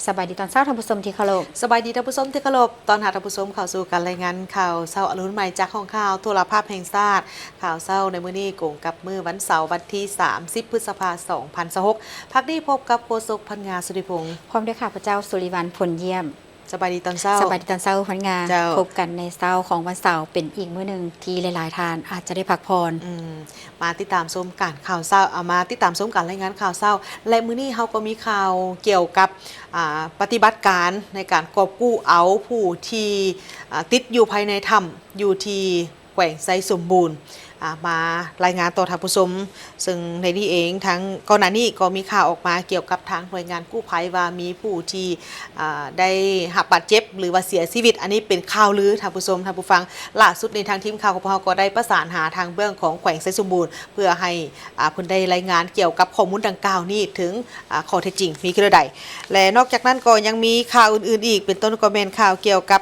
สบายดีตอนเช้าท่านผู้ชมที่เคารพสบายดีท่านผู้ชมที่เคารพตอนหาท่านผู้ชมข่าวสู่การรายงานข่าวเช้าอรุณใหม่จากห้องข่าวโทรภาพแห่งชาติข่าวเช้าในมื้อนี้กงกับมื้อวันเสาร์วันที่30พฤษภาคม2026พักนี้พบกับโฆษกพันงาสุริพงศ์พร้อมด้วยข้าพเจ้าสุริวัลย์ผลเยี่ยมสบายดีตอนเช้าสบายดีตอนเช้าพันงาพบกันในเช้าของวันเสาร์เป็นอีกมื้อหนึ่งที่หลายๆทานอาจจะได้พักผ่อนมาติดตามชมการข่าวเช้ามาติดตามชมการรายงานข่าวเช้าและมื้อนี้เฮาก็มีข่าวเกี่ยวกับปฏิบัติการในการกอบกู้เอาผู้ที่ติดอยู่ภายในถ้ำอยู่ที่แขวงไซสมบูรณ์มารายงานต่อท่านผู้ชมซึ่งในนี้เองทั้งก่อนหน้านี้ก็มีข่าวออกมาเกี่ยวกับทางหน่วยงานกู้ภัยว่ามีผู้ที่ได้รับบาดเจ็บหรือว่าเสียชีวิตอันนี้เป็นข่าวลือท่านผู้ชมท่านผู้ฟังล่าสุดในทางทีมข่าวของเราก็ได้ประสานหาทางเบื้องของแขวงไซสมบูรณ์เพื่อให้เพิ่นได้รายงานเกี่ยวกับข้อมูลดังกล่าวนี้ถึงข้อเท็จจริงมีกระใดและนอกจากนั้นก็ยังมีข่าวอื่นๆอีกเป็นต้นก็เป็นข่าวเกี่ยวกับ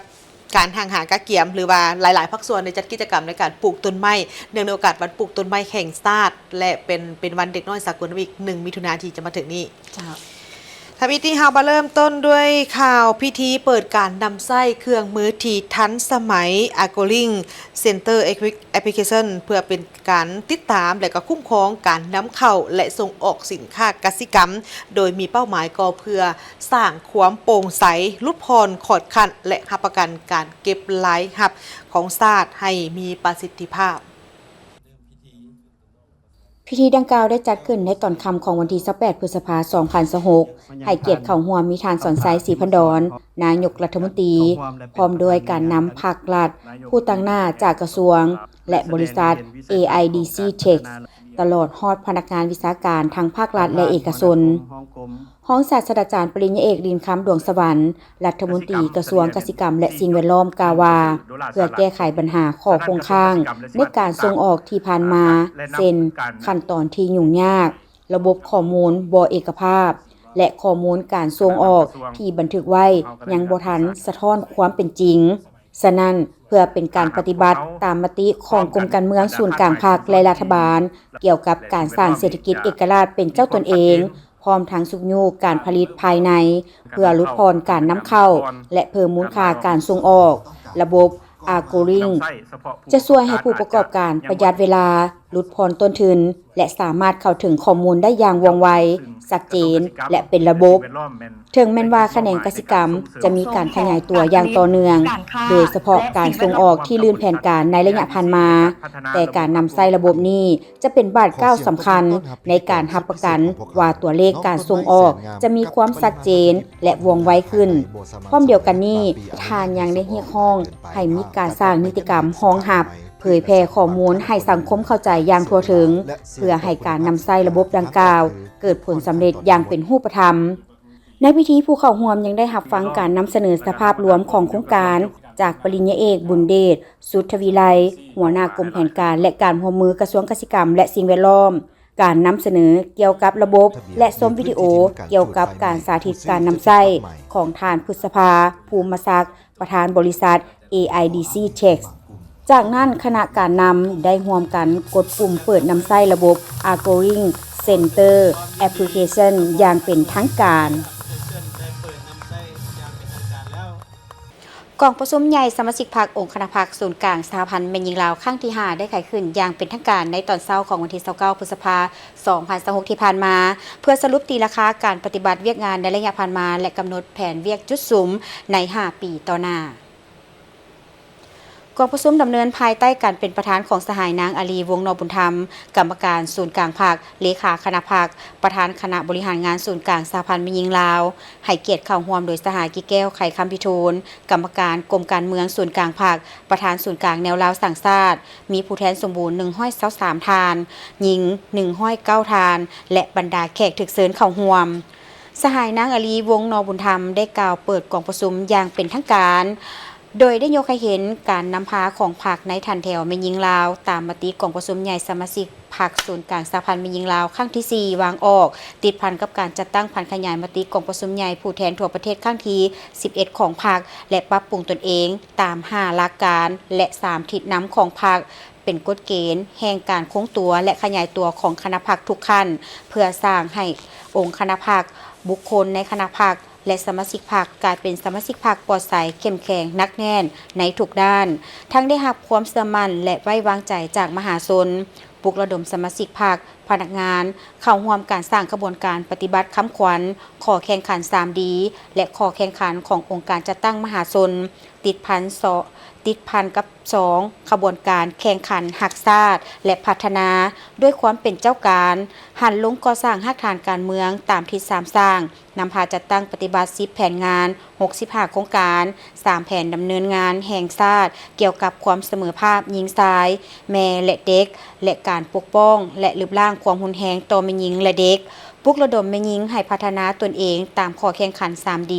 การห่างหากะเกียมหรือว่าหลายๆภาคส่วนในจัดกิจกรรมในการปลูกต้นไม้เนื่องในโอกาสวันปลูกต้นไม้แห่งชาติและเป็นวันเด็กน้อยสากลอีก1 มิถุนายนที่จะมาถึงนี้ทวิตที่เฮามาเริ่มต้นด้วยข่าวพิธีเปิดการนำไส้เครื่องมือที่ทันสมัย Agricultural Center Application เพื่อเป็นการติดตามและก็คุ้มครองการนำเข้าและส่งออกสินค้าเกษตรกรรมโดยมีเป้าหมายก็เพื่อสร้างความโปร่งใสลดพรขอดขัดและรับประกันการเก็บรายรับของชาติให้มีประสิทธิภาพพิธีดังกล่าวได้จัดขึ้นในตอนค่ำของวันที่28พฤษภาคม2026ให้เกียรติเข้าร่วมมีทานสอนไซศรีพันดรนายกรัฐมนตรีพร้อมด้วยการนำภาครัฐผู้ตั้งหน้าจากกระทรวงและบริษัท AIDC Tech ตลอดฮอดพนักงานวิชาการทั้งภาครัฐและเอกชนห้องศาสตราจารย์ปริญญาเอกดินคำดวงสวรรค์รัฐมนตรีกระทรวงเกษตรกรรมและสิ่งแวดล้อมกล่าวว่าเพื่อแก้ไขปัญหาข้อคงค้างในการส่งออกที่ผ่านมาเช่นขั้นตอนที่ยุ่งยากระบบข้อมูลบ่เอกภาพและข้อมูลการส่งออกที่บันทึกไว้ยังบ่ทันสะท้อนความเป็นจริงฉะนั้นเพื่อเป็นการปฏิบัติตามมติของกรมการเมืองศูนย์กลางภาคและรัฐบาลเกี่ยวกับการสร้างเศรษฐกิจเอกราชเป็นเจ้าตนเองพร้อมทั้งสุกยูการผลิตภายในเพื่อลดพรการนำเข้าและเพิ่มมูลค่าการส่งออกระบบอาร์โกริงจะช่วยให้ผู้ประกอบการประหยัดเวลาลดพรต้นทุนและสามารถเข้าถึงข้อมูลได้อย่างว่องไวชัดเจนและเป็นระบบถึงแม้ว่าแขนงกสิกรรมจะมีการขยายตัวอย่างต่อเนื่องโดยเฉพาะการส่งออกที่ลื่นแผนการในระยะผ่านมาแต่การนำใส่ระบบนี้จะเป็นบาดก้าวสำคัญในการรับประกันว่าตัวเลขการส่งออกจะมีความชัดเจนและว่องไวขึ้นพร้อมเดียวกันนี้ทานยังได้เรียกร้องให้มีการสร้างนิติกรรมรองรับเผยแพร่ข้อมูลให้สังคมเข้าใจอย่างทั่วถึงเพื่อให้การนำใช้ระบบดังกล่าวเกิดผลสำเร็จอย่างเป็นรูปธรรมในพิธีผู้เข้าร่วมยังได้รับฟังการนำเสนอสภาพรวมของโครงการจากปริญญาเอกบุญเดชสุทธวิไลหัวหน้ากรมแผนการและการร่วมมือกระทรวงเกษตรกรรมและสิ่งแวดล้อมการนำเสนอเกี่ยวกับระบบและชมวิดีโอเกี่ยวกับการสาธิตการนำใช้ของท่านพฤษภาภูมิศักดิ์ประธานบริษัท AIDC Techจากนั้นคณะการนำได้ร่วมกันกดปุ่มเปิดนำใช้ระบบ Agricultural Center Application อย่างเป็นทางการกองประชุมใหญ่สมาชิกพรรคองค์คณะพรรคศูนย์กลางสหพันธ์แม่หญิงลาวครั้งที่5ได้ไขขึ้นอย่างเป็นทางการในตอนเช้าของวันที่29พฤษภาคม2026ที่ผ่านมาเพื่อสรุปตีราคาการปฏิบัติเวียกงานในระยะผ่านมาและกำหนดแผนเวียกจุดสุมใน5ปีต่อหน้ากองประชุมดำเนินภายใต้การเป็นประธานของสหายนางอาลีวงศ์นอบุญธรรมกรรมการศูนย์กลางพรรคเลขาคณะพรรคประธานคณะบริหารงานศูนย์กลางสหพันธ์แม่หญิงลาวให้เกียรติเข้าร่วมโดยสหายกิแก้วไข่คำพิทูลกรรมการกรมการเมืองศูนย์กลางพรรคประธานศูนย์กลางแนวลาวสังชาติมีผู้แทนสมบูรณ์123ทานหญิง109ทานและบรรดาแขกถึกเชิญเข้าร่วมสหายนางอาลีวงศ์นอบุญธรรมได้กล่าวเปิดกองประชุมอย่างเป็นทางการโดยได้ยกให้เห็นการนำพาของพรรคในทันแถวแม่หญิงลาวตามมติกองประชุมใหญ่สมาชิกพรรคศูนย์กลางสหพันธ์แม่หญิงลาวครั้งที่4วางออกติดพันกับการจัดตั้งพันขยายมติกองประชุมใหญ่ผู้แทนทั่วประเทศครั้งที่11ของพรรคและปรับปรุงตนเองตาม5หลักการและ3ทิศนำของพรรคเป็นกฎเกณฑ์แห่งการคงตัวและขยายตัวของคณะพรรคทุกขั้นเพื่อสร้างให้องค์คณะพรรคบุคคลในคณะพรรค และสมาชิกพรรคกลายเป็นสมาชิกพรรคปลอดใสเข้มแข็งนักแน่นในทุกด้าน ทั้งได้รับความเชื่อมั่นและไว้วางใจจากมหาชนปลุกระดมสมาชิกพรรคพนักงานเข้าร่วมการสร้างกระบวนการปฏิบัติค้ำขวัญขอแข่งขัน 3D และขอแข่งขันขององค์การจัดตั้งมหาชนติดพันกับ2ขบวนการแข่งขันหักชาติและพัฒนาด้วยความเป็นเจ้าการหันลงก่อสร้างหักฐานการเมืองตามที่3สร้างนำพาจัดตั้งปฏิบัติ10แผนงาน65โครงการ3แผนดำเนินงานแห่งชาติเกี่ยวกับความเสมอภาพหญิงชายแม่และเด็กและการปกป้องและลดล้างความรุนแรงต่อแม่หญิงและเด็กปลุกระดมแม่หญิงให้พัฒนาตนเองตามข้อแข่งขัน 3D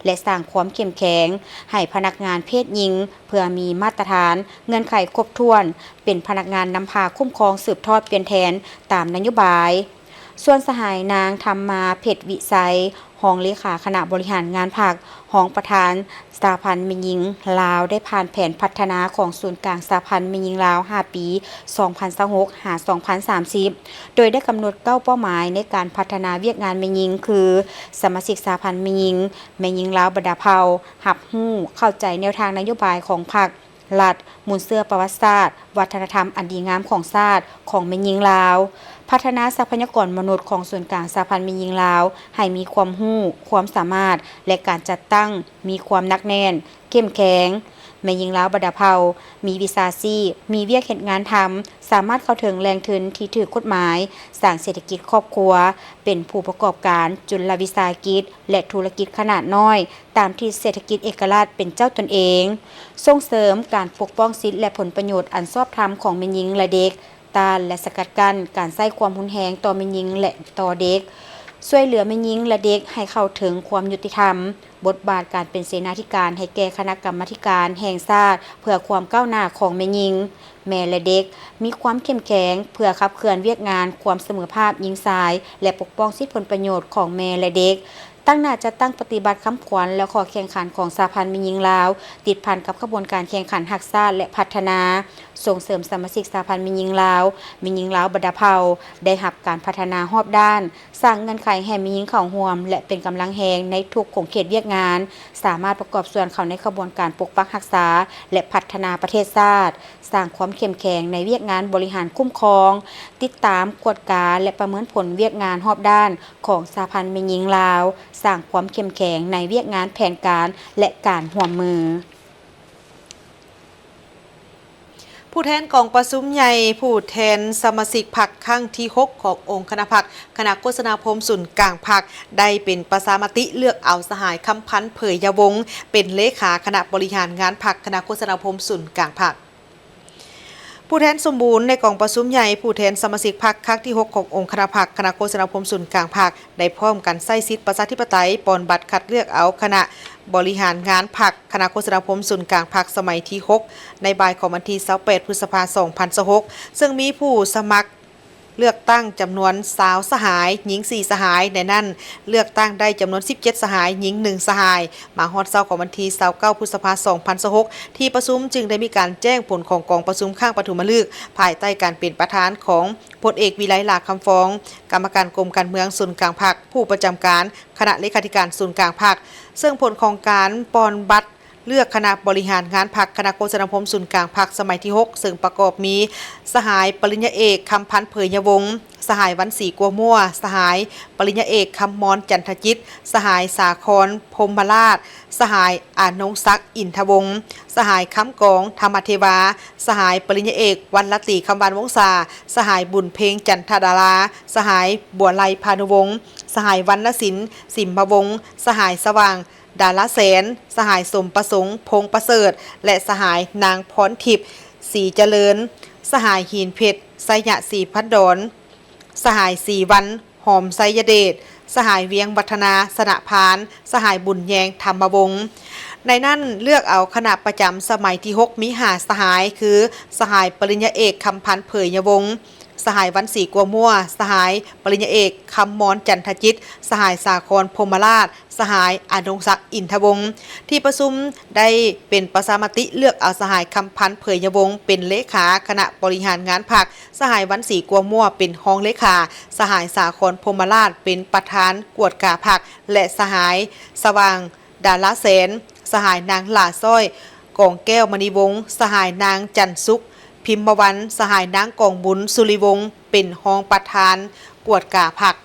และสร้างความเข้มแข็งให้พนักงานเพศหญิงเพื่อมีมาตรฐานเงื่อนไขครบถ้วนเป็นพนักงานนำพาคุ้มครองสืบทอดเปลี่ยนแทนตามนโยบายส่วนสหายนางธรรมาเพชรวิสัยรองเลขาคณะบริหารงานพรรครองประธานสหพันธ์แม่หญิงลาวได้ผ่านแผนพัฒนาของศูนย์กลางสหพันธ์แม่หญิงลาว5ปี2026-2030โดยได้กำหนด9เป้าหมายในการพัฒนาเวียกงานแม่หญิงคือสมาชิกสหพันธ์แม่หญิงลาวบรรดาเผ่ารับรู้เข้าใจแนวทางนโยบายของพรรครัฐมูลเสื้อประวัติศาสตร์วัฒนธรรมอันดีงามของชาติของแม่หญิงลาวพัฒนาทรัพยากรมนุษย์ของส่วนกลางสหพันธ์แม่หญิงลาวให้มีความรู้ความสามารถและการจัดตั้งมีความหนักแน่นเข้มแข็งแม่หญิงลาวบรรดาเผ่ามีวิชาชีพมีเวียกเฮ็ดงานทำสามารถเข้าถึงแหล่งทุนที่ถูกกฎหมายสร้างเศรษฐกิจครอบครัวเป็นผู้ประกอบการจุลวิสาหกิจและธุรกิจขนาดน้อยตามที่เศรษฐกิจเอกราชเป็นเจ้าตนเองส่งเสริมการปกป้องสิทธิและผลประโยชน์อันชอบธรรมของแม่หญิงและเด็กต้านและสกัดกั้นการใช้ความรุนแรงต่อแม่หญิงและต่อเด็กช่วยเหลือแม่หญิงและเด็กให้เข้าถึงความยุติธรรมบทบาทการเป็นเสนาธิการให้แก่คณะกรรมาธิการแห่งชาติเพื่อความก้าวหน้าของแม่หญิงแม่และเด็กมีความเข้มแข็งเพื่อขับเคลื่อนเวียกงานความเสมอภาพหญิงชายและปกป้องสิทธิผลประโยชน์ของแม่และเด็กตั้งหน้าจะตั้งปฏิบัติค้ำขวัญและขอแข่งขันของสหพันธ์แม่หญิงลาวติดพันกับขบวนการแข่งขันหักชาติและพัฒนาส่งเสริมสมาชิกสหพันธ์แม่หญิงลาวบรรดาเผ่าได้รับการพัฒนารอบด้านสร้างเงื่อนไขให้แม่หญิงเข้าร่วมและเป็นกำลังแหงในทุกขงเขตเวียกงานสามารถประกอบส่วนเข้าในขบวนการปกปักรักษาและพัฒนาประเทศชาติสร้างความเข้มแข็งในเวียกงานบริหารคุ้มครองติดตามกวดกาและประเมินผลเวียกงานรอบด้านของสหพันธ์แม่หญิงลาวสร้างความเข้มแข็งในเวียกงานแผนการและการร่วมมือผู้แทนกองประชุมใหญ่ผู้แทนสมาชิกพรรคครั้งที่6ขององค์คณะพรรคคณะโฆษณาพรมศูนย์กลางพรรคได้เป็นประชามติเลือกเอาสหายคำพันธ์เผยยวงศ์เป็นเลขาคณะบริหารงานพรรคคณะโฆษณาพรมศูนย์กลางพรรคผู้แทนสมบูรณ์ในกองประชุมใหญ่ผู้แทนสมาชิกพรรคครั้งที่6ขององค์คณะพรรคคณะโฆษณาพรมศูนย์กลางพรรคได้พร้อมกันใช้สิทธิประชาธิปไตยปอนบัตรคัดเลือกเอาคณะบริหารงานพรรคคณะโฆษณาพรมศูนย์กลางพรรคสมัยที่6ในบ่ายของวันที่28พฤษภาคม2026ซึ่งมีผู้สมัครเลือกตั้งจำนวน20สหายหญิง4สหายในนั้นเลือกตั้งได้จำนวน17สหายหญิง1สหายมาฮอดเช้าของวันที่29พฤษภาคม2026ที่ประชุมจึงได้มีการแจ้งผลของกองประชุมข้างปฐมฤกษ์ภายใต้การเป็นประธานของพลเอกวิไลหลาคำฟ้องกรรมการกรมการเมืองศูนย์กลางพรรคผู้ประจำการคณะเลขาธิการศูนย์กลางพรรคซึ่งผลของการปอนบัตรเลือกคณะบริหารงานพรรคคณะโฆษณาพรมศูนย์กลางพรรคสมัยที่6ซึ่งประกอบมีสหายปริญญาเอกคำพันธ์เผยยวงศ์สหายวันศรีกัวมั่วสหายปริญญาเอกคำมอนจันทจิตสหายสาครพรหมราชสหายอานงศักดิ์อินทวงศ์สหายคำกองธรรมเทวาสหายปริญญาเอกวันละตีคำวานวงศาสหายบุญเพ็งจันทดาราสหายบัวไลพานุวงศ์สหายวรรณศิลป์สิมพวงศ์สหายสว่างดาราแสนสหายสมประสงค์พงประเสริฐและสหายนางพรทิพย์ศรีเจริญสหายหินเพชรไสยะศรีพัดดอนสหายสีวันหอมไสยเดชสหายเวียงวัฒนาสนะพานสหายบุญแยงธรรมวงศ์ในนั้นเลือกเอาคณะประจำสมัยที่6มี5สหายคือสหายปริญญาเอกคำพันธ์เผยยวงศ์ สหายวันศรีกัวมั่วสหายปริญญาเอกคำมอนจันทจิตสหายสาครพรหมราชสหายอดงศักดิ์อินทวงศ์ที่ประชุมได้เป็นประชามติเลือกเอาสหายคำพันธ์เผยยวงศ์เป็นเลขาคณะบริหารงานพรรคสหายวันศรีกัวมั่วเป็นรองเลขาสหายสาครพรหมราชเป็นประธานกวดกาพรรคและสหายสว่างดาราแสนสหายนางหลาซ้อยกองแก้วมณีวงศ์สหายนางจันสุขพิมพ์วันสหายนางกองบุญสุริวงศ์เป็นรองประธานกวดกาพรรค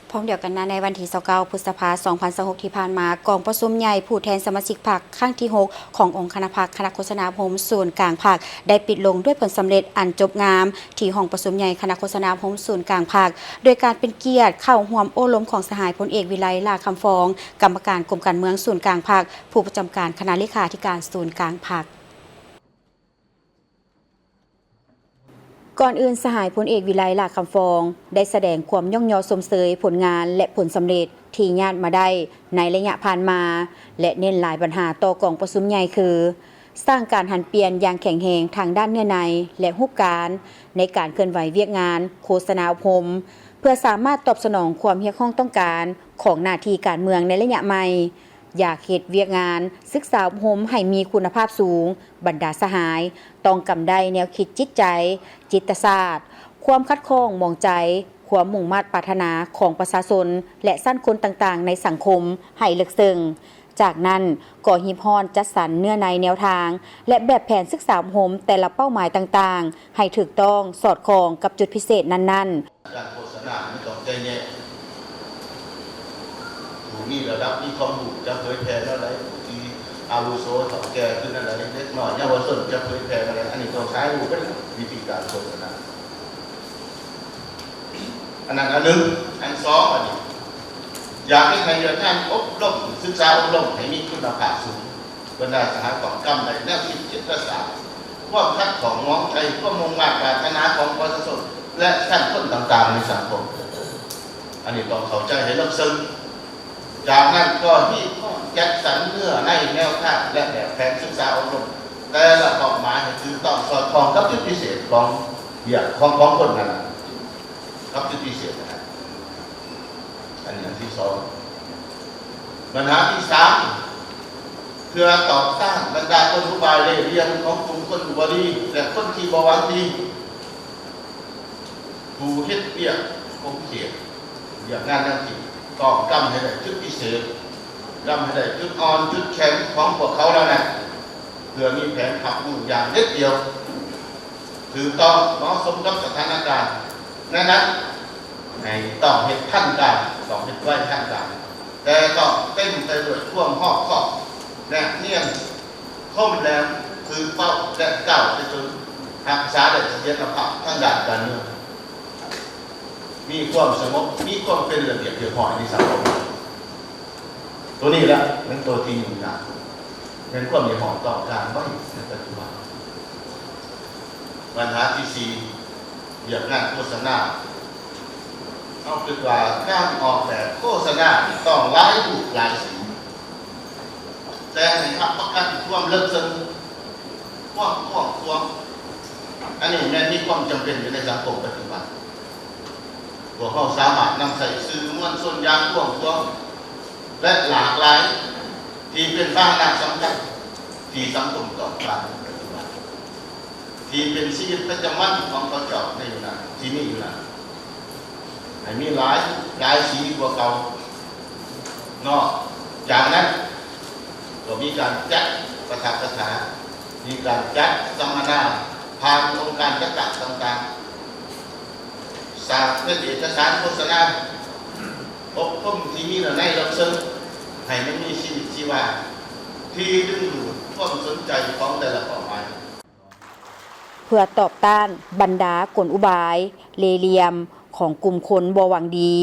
พร้อมเดียวกันนะในวันที่29พฤษภาคม2026ที่ผ่านมากองประชุมใหญ่ผู้แทนสมาชิกพรรคครั้งที่6ขององค์คณะพรรคคณะโฆษณาพรมส่วนกลางพรรคได้ปิดลงด้วยผลสำเร็จอันจบงามที่ห้องประชุมใหญ่คณะโฆษณาพรมส่วนกลางพรรคโดยการเป็นเกียรติเข้าร่วมโอ้ล้มของสหายพลเอกวิไลลาคำฟองกรรมการกรมการเมืองส่วนกลางพรรคผู้ประจำการคณะเลขาธิการส่วนกลางพรรคก่อนอื่นสหายพลเอกวิไลลาคำฟองได้แสดงความย่องยอสมเสยผลงานและผลสำเร็จที่ญาติมาได้ในระยะผ่านมาและเน้นหลายปัญหาต่อกองประชุมใหญ่คือสร้างการหันเปลี่ยนอย่างแข็งแรงทางด้านเนื้อในและรูปการในการเคลื่อนไหวเวียกงานโฆษณาอบรมเพื่อสามารถตอบสนองความเรียกร้องต้องการของหน้าที่การเมืองในระยะใหม่อยากเฮ็ดเวียกงานศึกษาอบรมให้มีคุณภาพสูงบรรดาสหายต้องกำได้แนวคิดจิตใจจิตศาสตร์ความคัดค้องมองใจความมุ่งมั่นปรารถนาของประชาชนและสั้นคนต่างๆในสังคมให้ลึกซึ้งจากนั้นก่อฮีบฮอนจัดสรรเนื้อในแนวทางและแบบแผนศึกษาอบรมแต่ละเป้าหมายต่างๆให้ถูกต้องสอดคล้องกับจุดพิเศษนั้นๆการโฆษณาไม่ต้องใจแย่ผู้มีระดับมีความรู้จะเผยแพร่อะไรที่อาวุโสถอดแก่ขึ้นอะไรเล็กน้อยเยาวชนจะเผยแพร่อะไรอันนี้ต้องใช้รู้เป็นวิธีการโฆษณาอันนั้นอันหนึ่งอันสองอันนี้อยากให้ใครเรียนงานอบรมศึกษาอบรมให้มีคุณภาพสูงบรรดาสหกรณ์กรรมในแนวคิดจิตศาสตร์ความคัดของมองใจความมุ่งมั่นปรารถนาของประชาชนและท่านคนต่างๆในสังคมอันนี้ต้องเข้าใจให้ลึกซึ้งจากนั้นก็ที่จัดสรรเนื้อในแนวทางและแบบแผนศึกษาอบรมแต่ละเป้าหมายคือต้องสอดคล้องกับจุดพิเศษของของคนนั้นกับจุดพิเศษนะอันนี้อันที่สองปัญหาที่สามเพื่อต่อต้านบรรดาคนอุบายเล่ห์เหลี่ยมของกลุ่มคนอุบดีและคนที่บ่หวังดีผู้เฮ็ดเบี้ยของเขตอย่างงานนั่นสิต้องกำให้ได้จุดพิเศษกำให้ได้จุดอ่อนจุดแข็งของพวกเขาแล้วนะเพื่อมีแผนขับมืออย่างเด็ดเดียวถือต้องเหมาะสมกับสถานการณ์นั้นให้ต้องเห็นขั้นการต้องเห็นไว้ขั้นการแต่ต้องเต็มไปด้วยท่วงหอบข้อและเนียนข้อมแรงคือเป้าและก้าวไปจนรักษาได้เสถียรภาพทางด้านการเมืองมีความสงบมีความเป็นระเบียบเรียบร้อยในสังคมตัวนี้แหละเป็นตัวที่อยู่นานเป็นความมีหอมต่อการไว้ในปัจจุบันปัญหาที่สี่อย่างงานโฆษณาเอาเป็นว่าการออกแบบโฆษณาต้องหลายรูปหลายสีแต่ในอัปกันความเลิกซึ้งความอันนี้แม้มีความจำเป็นอยู่ในสังคมปัจจุบันพวกเขาสามารถนำใส่สื่อมวลชนอย่างกว้างและหลากหลายที่เป็นบ้านหลักสำคัญที่สังคมต้องการปัจจุบันที่เป็นชีวิตประจำวันของเขาเจ้าในอยู่นั้นที่นี่อยู่นั้นให้มีหลายสีกว่าเก่านอกจากนั้นก็มีการจัดประทับประถามีการจัดสัมมนาผ่านองค์การจัดต่างๆสร้างเป็นเอกสารโฆษณาอบรมที่มีในรับซึ้งให้มันมีชีวิตชีวาที่ดึงดูดความสนใจของแต่ละเป้าหมายเพื่อตอบต้านบรรดากลอุบายเลเหลี่ยมของกลุ่มคนบ่หวังดี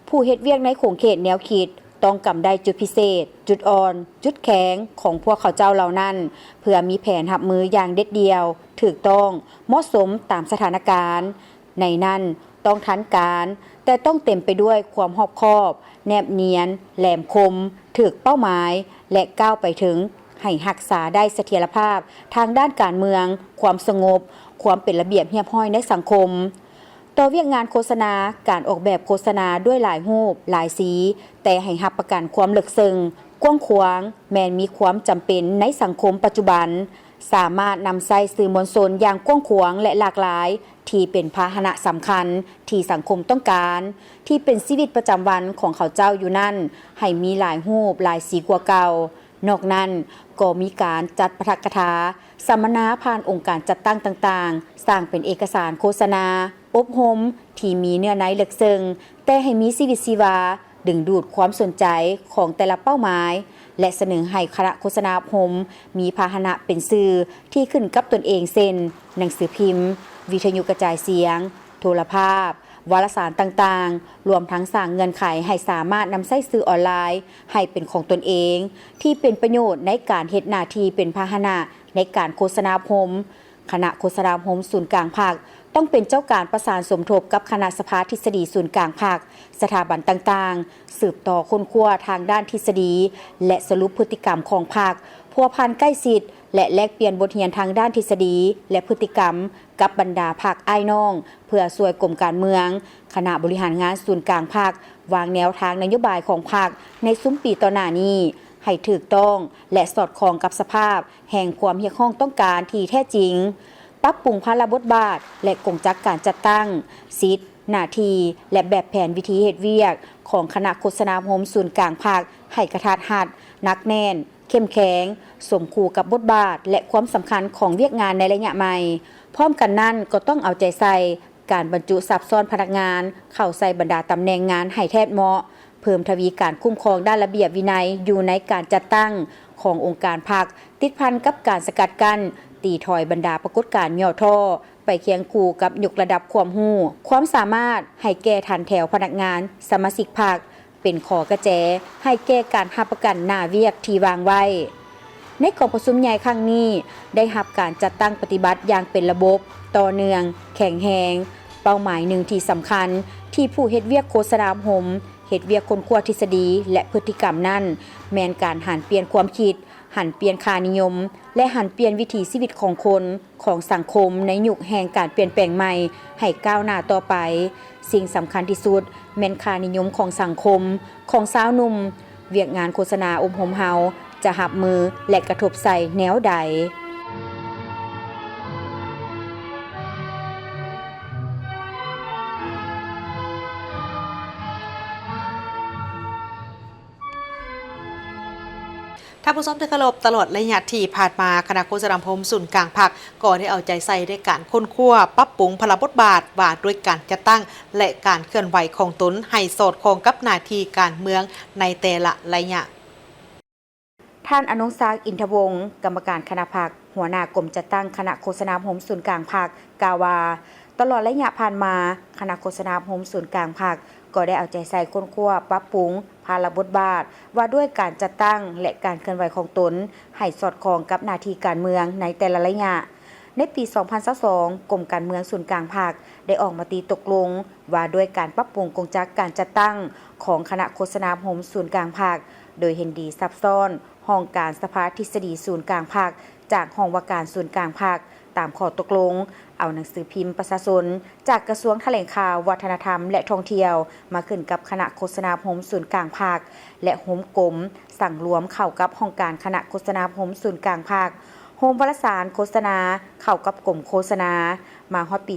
ผู้เฮ็ดเวียกในโขงเขตแนวคิดต้องกำได้จุดพิเศษจุดอ่อนจุดแข็งของพวกเขาเจ้าเหล่านั้นเพื่อมีแผนรับมืออย่างเด็ดเดียวถูกต้องเหมาะสมตามสถานการณ์ในนั้นต้องทันการแต่ต้องเต็มไปด้วยความรอบคอบแนบเนียนแหลมคมถูกเป้าหมายและก้าวไปถึง ให้รักษาได้เสถียรภาพทางด้านการเมือง ความสงบ ความเป็นระเบียบเรียบร้อยในสังคมต่อเวียกงานโฆษณาการออกแบบโฆษณาด้วยหลายรูปหลายสีแต่ให้รับประกันความลึกซึ้งกว้างขวางแม้นมีความจำเป็นในสังคมปัจจุบันสามารถนำใช้สื่อมวลชนอย่างกว้างขวางและหลากหลายที่เป็นพาหนะสำคัญที่สังคมต้องการที่เป็นชีวิตประจำวันของเขาเจ้าอยู่นั่นให้มีหลายรูปหลายสีกว่าเก่านอกนั้นก็มีการจัดปาฐกถาสัมมนาผ่านองค์การจัดตั้งต่างๆสร้างเป็นเอกสารโฆษณาอบรมที่มีเนื้อในลึกซึ้งแต่ให้มีชีวิตชีวาดึงดูดความสนใจของแต่ละเป้าหมายและเสนอให้คณะโฆษณาอบรมมีพาหนะเป็นสื่อที่ขึ้นกับตนเองเช่นหนังสือพิมพ์วิทยุกระจายเสียงโทรภาพวารสารต่างๆรวมทั้งสร้างเงื่อนไขให้สามารถนำใช้สื่อออนไลน์ให้เป็นของตนเองที่เป็นประโยชน์ในการเฮ็ดหน้าที่เป็นพาหนะในการโฆษณาอบรมคณะโฆษณาอบรมศูนย์กลางภาคต้องเป็นเจ้าการประสานสมทบกับคณะสภาทฤษฎีศูนย์กลางภาคสถาบันต่างๆสืบต่อค้นคว้าทางด้านทฤษฎีและสรุปพฤติกรรมของภาคพัวพันใกล้ชิดและแลกเปลี่ยนบทเรียนทางด้านทฤษฎีและพฤติกรรมกับบรรดาภาคอ้ายน้องเพื่อช่วยกรมการเมืองคณะบริหารงานศูนย์กลางภาควางแนวทางนโยบายของภาคในซุ้มปีต่อหน้านี้ให้ถูกต้องและสอดคล้องกับสภาพแห่งความเรียกร้องต้องการที่แท้จริงปรับปรุงภาระบทบาทและกงจักการจัดตั้งสิทธิหน้าที่และแบบแผนวิธีเฮ็ดเวียกของคณะโฆษณาอบรมศูนย์กลางภาคให้กระทัดรัดหนักแน่นเข้มแข็งสมคู่กับบทบาทและความสำคัญของเวียกงานในระยะใหม่พร้อมกันนั้นก็ต้องเอาใจใส่การบรรจุซับซ้อนพนักงานเข้าใส่บรรดาตำแหน่งงานให้แทบเหมาะเพิ่มทวีการคุ้มครองด้านระเบียบวินัยอยู่ในการจัดตั้งขององค์การภาคติดพันกับการสกัดกั้นตีถอยบรรดาปรากฏการณ์ย่อท่อไปเคียงคู่กับยกระดับความรู้ความสามารถให้แก่ทันแถวพนักงานสมาชิกภาคเป็นขอกระแจให้แก่การรับประกันหน้าเวียกที่วางไว้ในกองประชุมใหญ่ครั้งนี้ได้รับการจัดตั้งปฏิบัติอย่างเป็นระบบต่อเนื่องแข็งแรงเป้าหมายหนึ่งที่สำคัญที่ผู้เฮ็ดเวียกโฆษณาอบรมเฮ็ดเวียกค้นคว้าทฤษฎีและพฤติกรรมนั้นแม้นการหันเปลี่ยนความคิดหันเปลี่ยนค่านิยมและหันเปลี่ยนวิถีชีวิตของคนของสังคมในยุคแห่งการเปลี่ยนแปลงใหม่ให้ก้าวหน้าต่อไปสิ่งสำคัญที่สุดแม่นค่านิยมของสังคมของสาวหนุ่มเวียกงานโฆษณาอบรมเฮาจะหับมือและกระทบใส่แนวใด ถ้าผู้ชมที่เคารพตลอดระยะที่ผ่านมาคณะโฆษณาอบรมศูนย์กลางภาคก็ได้เอาใจใส่ในการค้นคว้าปรับปรุงพลบทบาทว่าด้วยการจัดตั้งและการเคลื่อนไหวของตนให้สอดคล้องกับหน้าที่การเมืองในแต่ละระยะท่านอนุศักดิ์อินทวงศ์กรรมการคณะภาคหัวหน้ากรมจัดตั้งคณะโฆษณาอบรมศูนย์กลางภาคกล่าวว่าตลอดระยะผ่านมาคณะโฆษณาอบรมศูนย์กลางภาคก็ได้เอาใจใส่ค้นคว้าปรับปรุงภาระบทบาทว่าด้วยการจัดตั้งและการเคลื่อนไหวของตนให้สอดคล้องกับหน้าที่การเมืองในแต่ละระยะในปี 2022 กรมการเมืองศูนย์กลางภาคได้ออกมาตีตกลงว่าด้วยการปรับปรุงกงจักการจัดตั้งของคณะโฆษณาอบรมศูนย์กลางภาคโดยเห็นดีซับซ้อนห้องการสภาทฤษฎีศูนย์กลางภาคจากห้องว่าการศูนย์กลางภาคตามข้อตกลงเอาหนังสือพิมพ์ประชาชนจากกระทรวงแถลงข่าววัฒนธรรมและท่องเที่ยวมาขึ้นกับคณะโฆษณาอบรมศูนย์กลางภาคและโฮมกรมสั่งรวมเข้ากับห้องการคณะโฆษณาอบรมศูนย์กลางภาคโฮมวารสารโฆษณาเข้ากับกรมโฆษณามาฮอดปี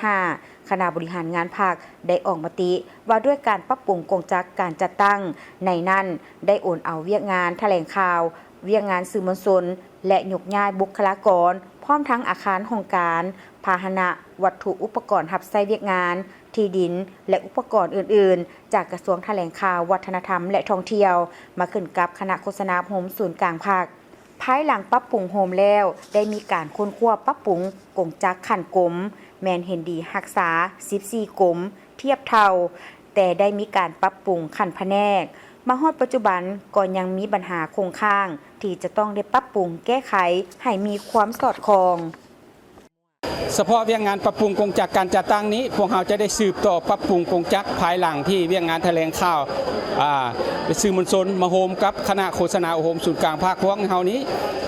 2025 คณะบริหารงานภาคได้ออกมติว่าด้วยการปรับปรุงกงจักการจัดตั้งในนั้นได้โอนเอาเวียกงานแถลงข่าวเวียกงานสื่อมวลชนและยกย้ายบุคลากรพร้อมทั้งอาคารห้องการพาหนะวัตถุอุปกรณ์รับใช้เวียกงานที่ดินและอุปกรณ์อื่นๆจากกระทรวงแถลงข่าววัฒนธรรมและท่องเที่ยวมาขึ้นกับคณะโฆษณาอบรมศูนย์กลางภาคภายหลังปรับปรุงโฮมแล้วได้มีการค้นคว้าปรับปรุงกงจักขันกลมแมนเห็นดีรักษา14กลมเทียบเท่าแต่ได้มีการปรับปรุงขันแผนกมาฮอดปัจจุบันก็ยังมีปัญหาคงค้างที่จะต้องได้ปรับปรุงแก้ไขให้มีความสอดคล้อง เฉพาะเวียงงานปรับปรุงกงจักรการจัดตั้งนี้พวกเราจะได้สืบต่อปรับปรุงกงจักรภายหลังที่เวียงงานแถลงข่าวสื่อมวลชนมาโฮมกับคณะโฆษณาโฮมศูนย์กลางภาคพวกเฮานี้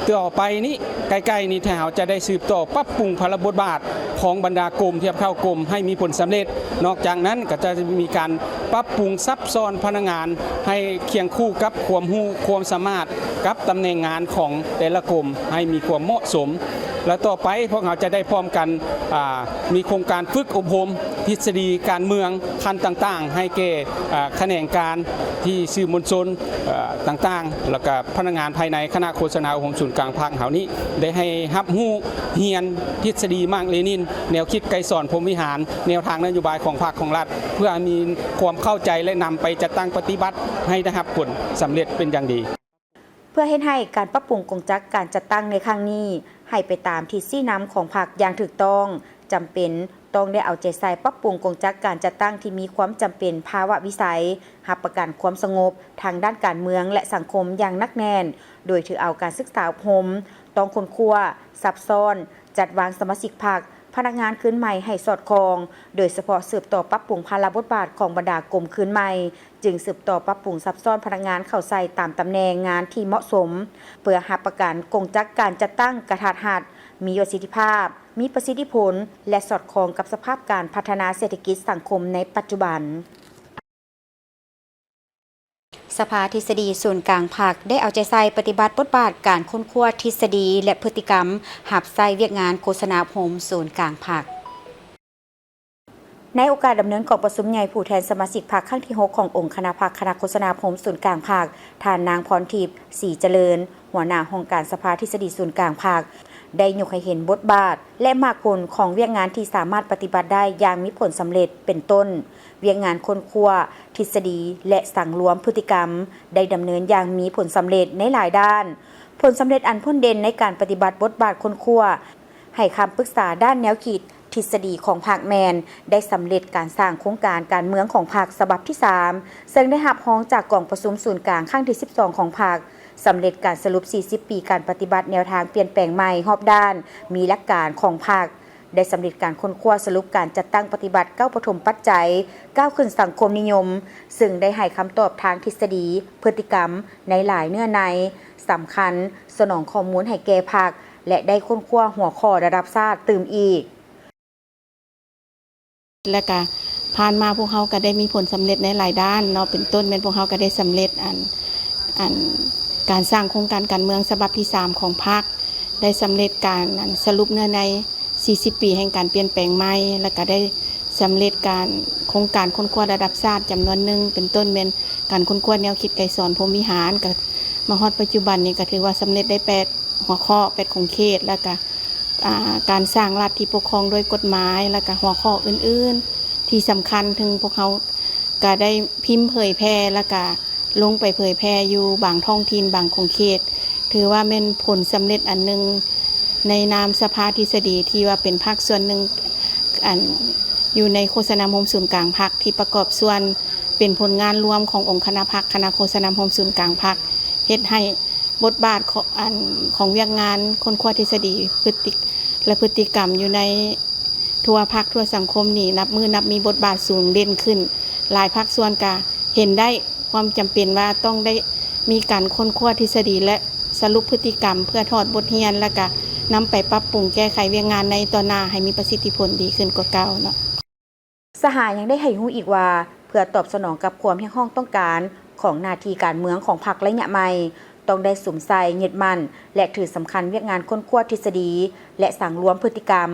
ต่อไปนี้ใกล้ๆนี้ถ้าเราจะได้สืบต่อปรับปรุงพระบทบาทของบรรดากรมเทียบเท่ากรมให้มีผลสำเร็จนอกจากนั้นก็จะมีการปรับปรุงซับซ้อนพนักงานให้เคียงคู่กับความรู้ความสามารถกับตำแหน่งงานของแต่ละกรมให้มีความเหมาะสมและต่อไปพวกเราจะได้พร้อมกันมีโครงการฝึกอบรมทฤษฎีการเมืองขั้นต่างๆให้แก่แขนงการที่สื่อมวลชนต่างๆแล้วก็พนักงานภายในคณะโฆษณาโฮมศูนย์กลางภาคเฮานี้ได้ให้รับรู้เรียนทฤษฎีมาร์กเลนินแนวคิดไกรสอนพรหมวิหารแนวทางนโยบายของภาคของรัฐเพื่อมีความเข้าใจและนำไปจัดตั้งปฏิบัติให้ได้รับผลสำเร็จเป็นอย่างดีเพื่อให้การปรับปรุงกงจักรการจัดตั้งในครั้งนี้ให้ไปตามที่ชี้นำของพรรคอย่างถูกต้องจำเป็นต้องได้เอาใจใส่ปรับปรุงกงจักรการจัดตั้งที่มีความจำเป็นภาวะวิสัยรับประกันความสงบทางด้านการเมืองและสังคมอย่างนักแน่นโดยถือเอาการศึกษาอบรมต้องค้นคว้าซับซ้อนจัดวางสมาชิกพรรคพนักงานคืนใหม่ให้สอดคล้องโดยเฉพาะสืบต่อปรับปรุงภาระบทบาทของบรรดากรมคืนใหม่จึงสืบต่อปรับปรุงซับซ้อนพนักงานเข้าใส่ตามตำแหน่งงานที่เหมาะสมเพื่อรับประกันกงจักรการจัดตั้งกระทัดรัดมีประสิทธิภาพมีประสิทธิผลและสอดคล้องกับสภาพการพัฒนาเศรษฐกิจสังคมในปัจจุบันสภาทฤษฎีศูนย์กลางภาคได้เอาใจใส่ปฏิบัติบทบาทการค้นคว้าทฤษฎีและพฤติกรรมหับใส่เวียกงานโฆษณาโฮมศูนย์กลางภาคในโอกาสดำเนินกองประชุมใหญ่ผู้แทนสมาชิกพรรคครั้งที่ 6 ขององค์คณะพรรคคณะโฆษณาโฮมศูนย์กลางภาคท่านนางพรทิพย์ศรีเจริญหัวหน้าองค์การสภาทฤษฎีศูนย์กลางภาคได้ยกให้เห็นบทบาทและมากผลของเวียกงานที่สามารถปฏิบัติได้อย่างมีผลสำเร็จเป็นต้นเวียกงานค้นคว้าทฤษฎีและสั่งรวมพฤติกรรมได้ดำเนินอย่างมีผลสำเร็จในหลายด้านผลสำเร็จอันพ้นเด่นในการปฏิบัติบทบาทค้นคว้าให้คำปรึกษาด้านแนวคิดทฤษฎีของภาคแมนได้สำเร็จการสร้างโครงการการเมืองของภาคฉบับที่ 3ซึ่งได้รับร้องจากกองประชุมศูนย์กลางครั้งที่ 12 ของภาคสำเร็จการสรุป 40 ปีการปฏิบัติแนวทางเปลี่ยนแปลงใหม่รอบด้านมีหลักการของภาคได้สำเร็จการค้นคว้าสรุปการจัดตั้งปฏิบัติ9ปฐมปัจจัยก้าวขึ้นสังคมนิยมซึ่งได้ให้คำตอบทางทฤษฎีพฤติกรรมในหลายเนื้อในสำคัญสนองข้อมูลให้แก่ภาคและได้ค้นคว้าหัวข้อระดับชาติตื่มอีกและก็ผ่านมาพวกเขาก็ได้มีผลสำเร็จในหลายด้านเนาะเป็นต้นเป็นพวกเขาก็ได้สำเร็จการสร้างโครงการการเมืองฉบับที่ 3 ของพรรคได้สำเร็จการสรุปเนื้อใน40 ปีแห่งการเปลี่ยนแปลงใหม่และก็ได้สำเร็จการโครงการค้นคว้าระดับชาติจำนวนหนึ่งเป็นต้นเป็นการค้นคว้าแนวคิดไกรสอนพรหมวิหารกับมาฮอดปัจจุบันนี้ก็ถือว่าสำเร็จได้8หัวข้อ8ของเขตแล้วก็การสร้างรัฐที่ปกครองโดยกฎหมายแล้วก็หัวข้ออื่นๆที่สำคัญถึงพวกเขาก็ได้พิมพ์เผยแพร่แล้วก็ลงไปเผยแพร่อยู่บางท้องถิ่นบางของเขตถือว่าเป็นผลสำเร็จอันหนึ่งในนามสภาทฤษฎีที่ว่าเป็นภาคส่วนหนึ่งอยู่ในโฆษณาโฮมศูนย์กลางภาคที่ประกอบส่วนเป็นผลงานรวมขององค์คณะพรรคคณะโฆษณาโฮมศูนย์กลางภาคเฮ็ดให้บทบาทของเวียกงานค้นคว้าทฤษฎีและพฤติกรรมอยู่ในทั่วภาคทั่วสังคมนี่นับมีบทบาทสูงเด่นขึ้นหลายภาคส่วนก็เห็นได้ความจำเป็นว่าต้องได้มีการค้นคว้าทฤษฎีและสรุปพฤติกรรมเพื่อถอดบทเรียนและก็นำไปปรับปรุงแก้ไขเวียกงานในต่อหน้าให้มีประสิทธิผลดีขึ้นกว่าเก่าเนาะสหายยังได้ให้รู้อีกว่าเพื่อตอบสนองกับความที่ห้องต้องการของหน้าที่การเมืองของพรรคระยะใหม่ต้องได้สุมใส่ยึดมั่นและถือสำคัญเวียกงานค้นคว้าทฤษฎีและสั่งรวมพฤติกรรม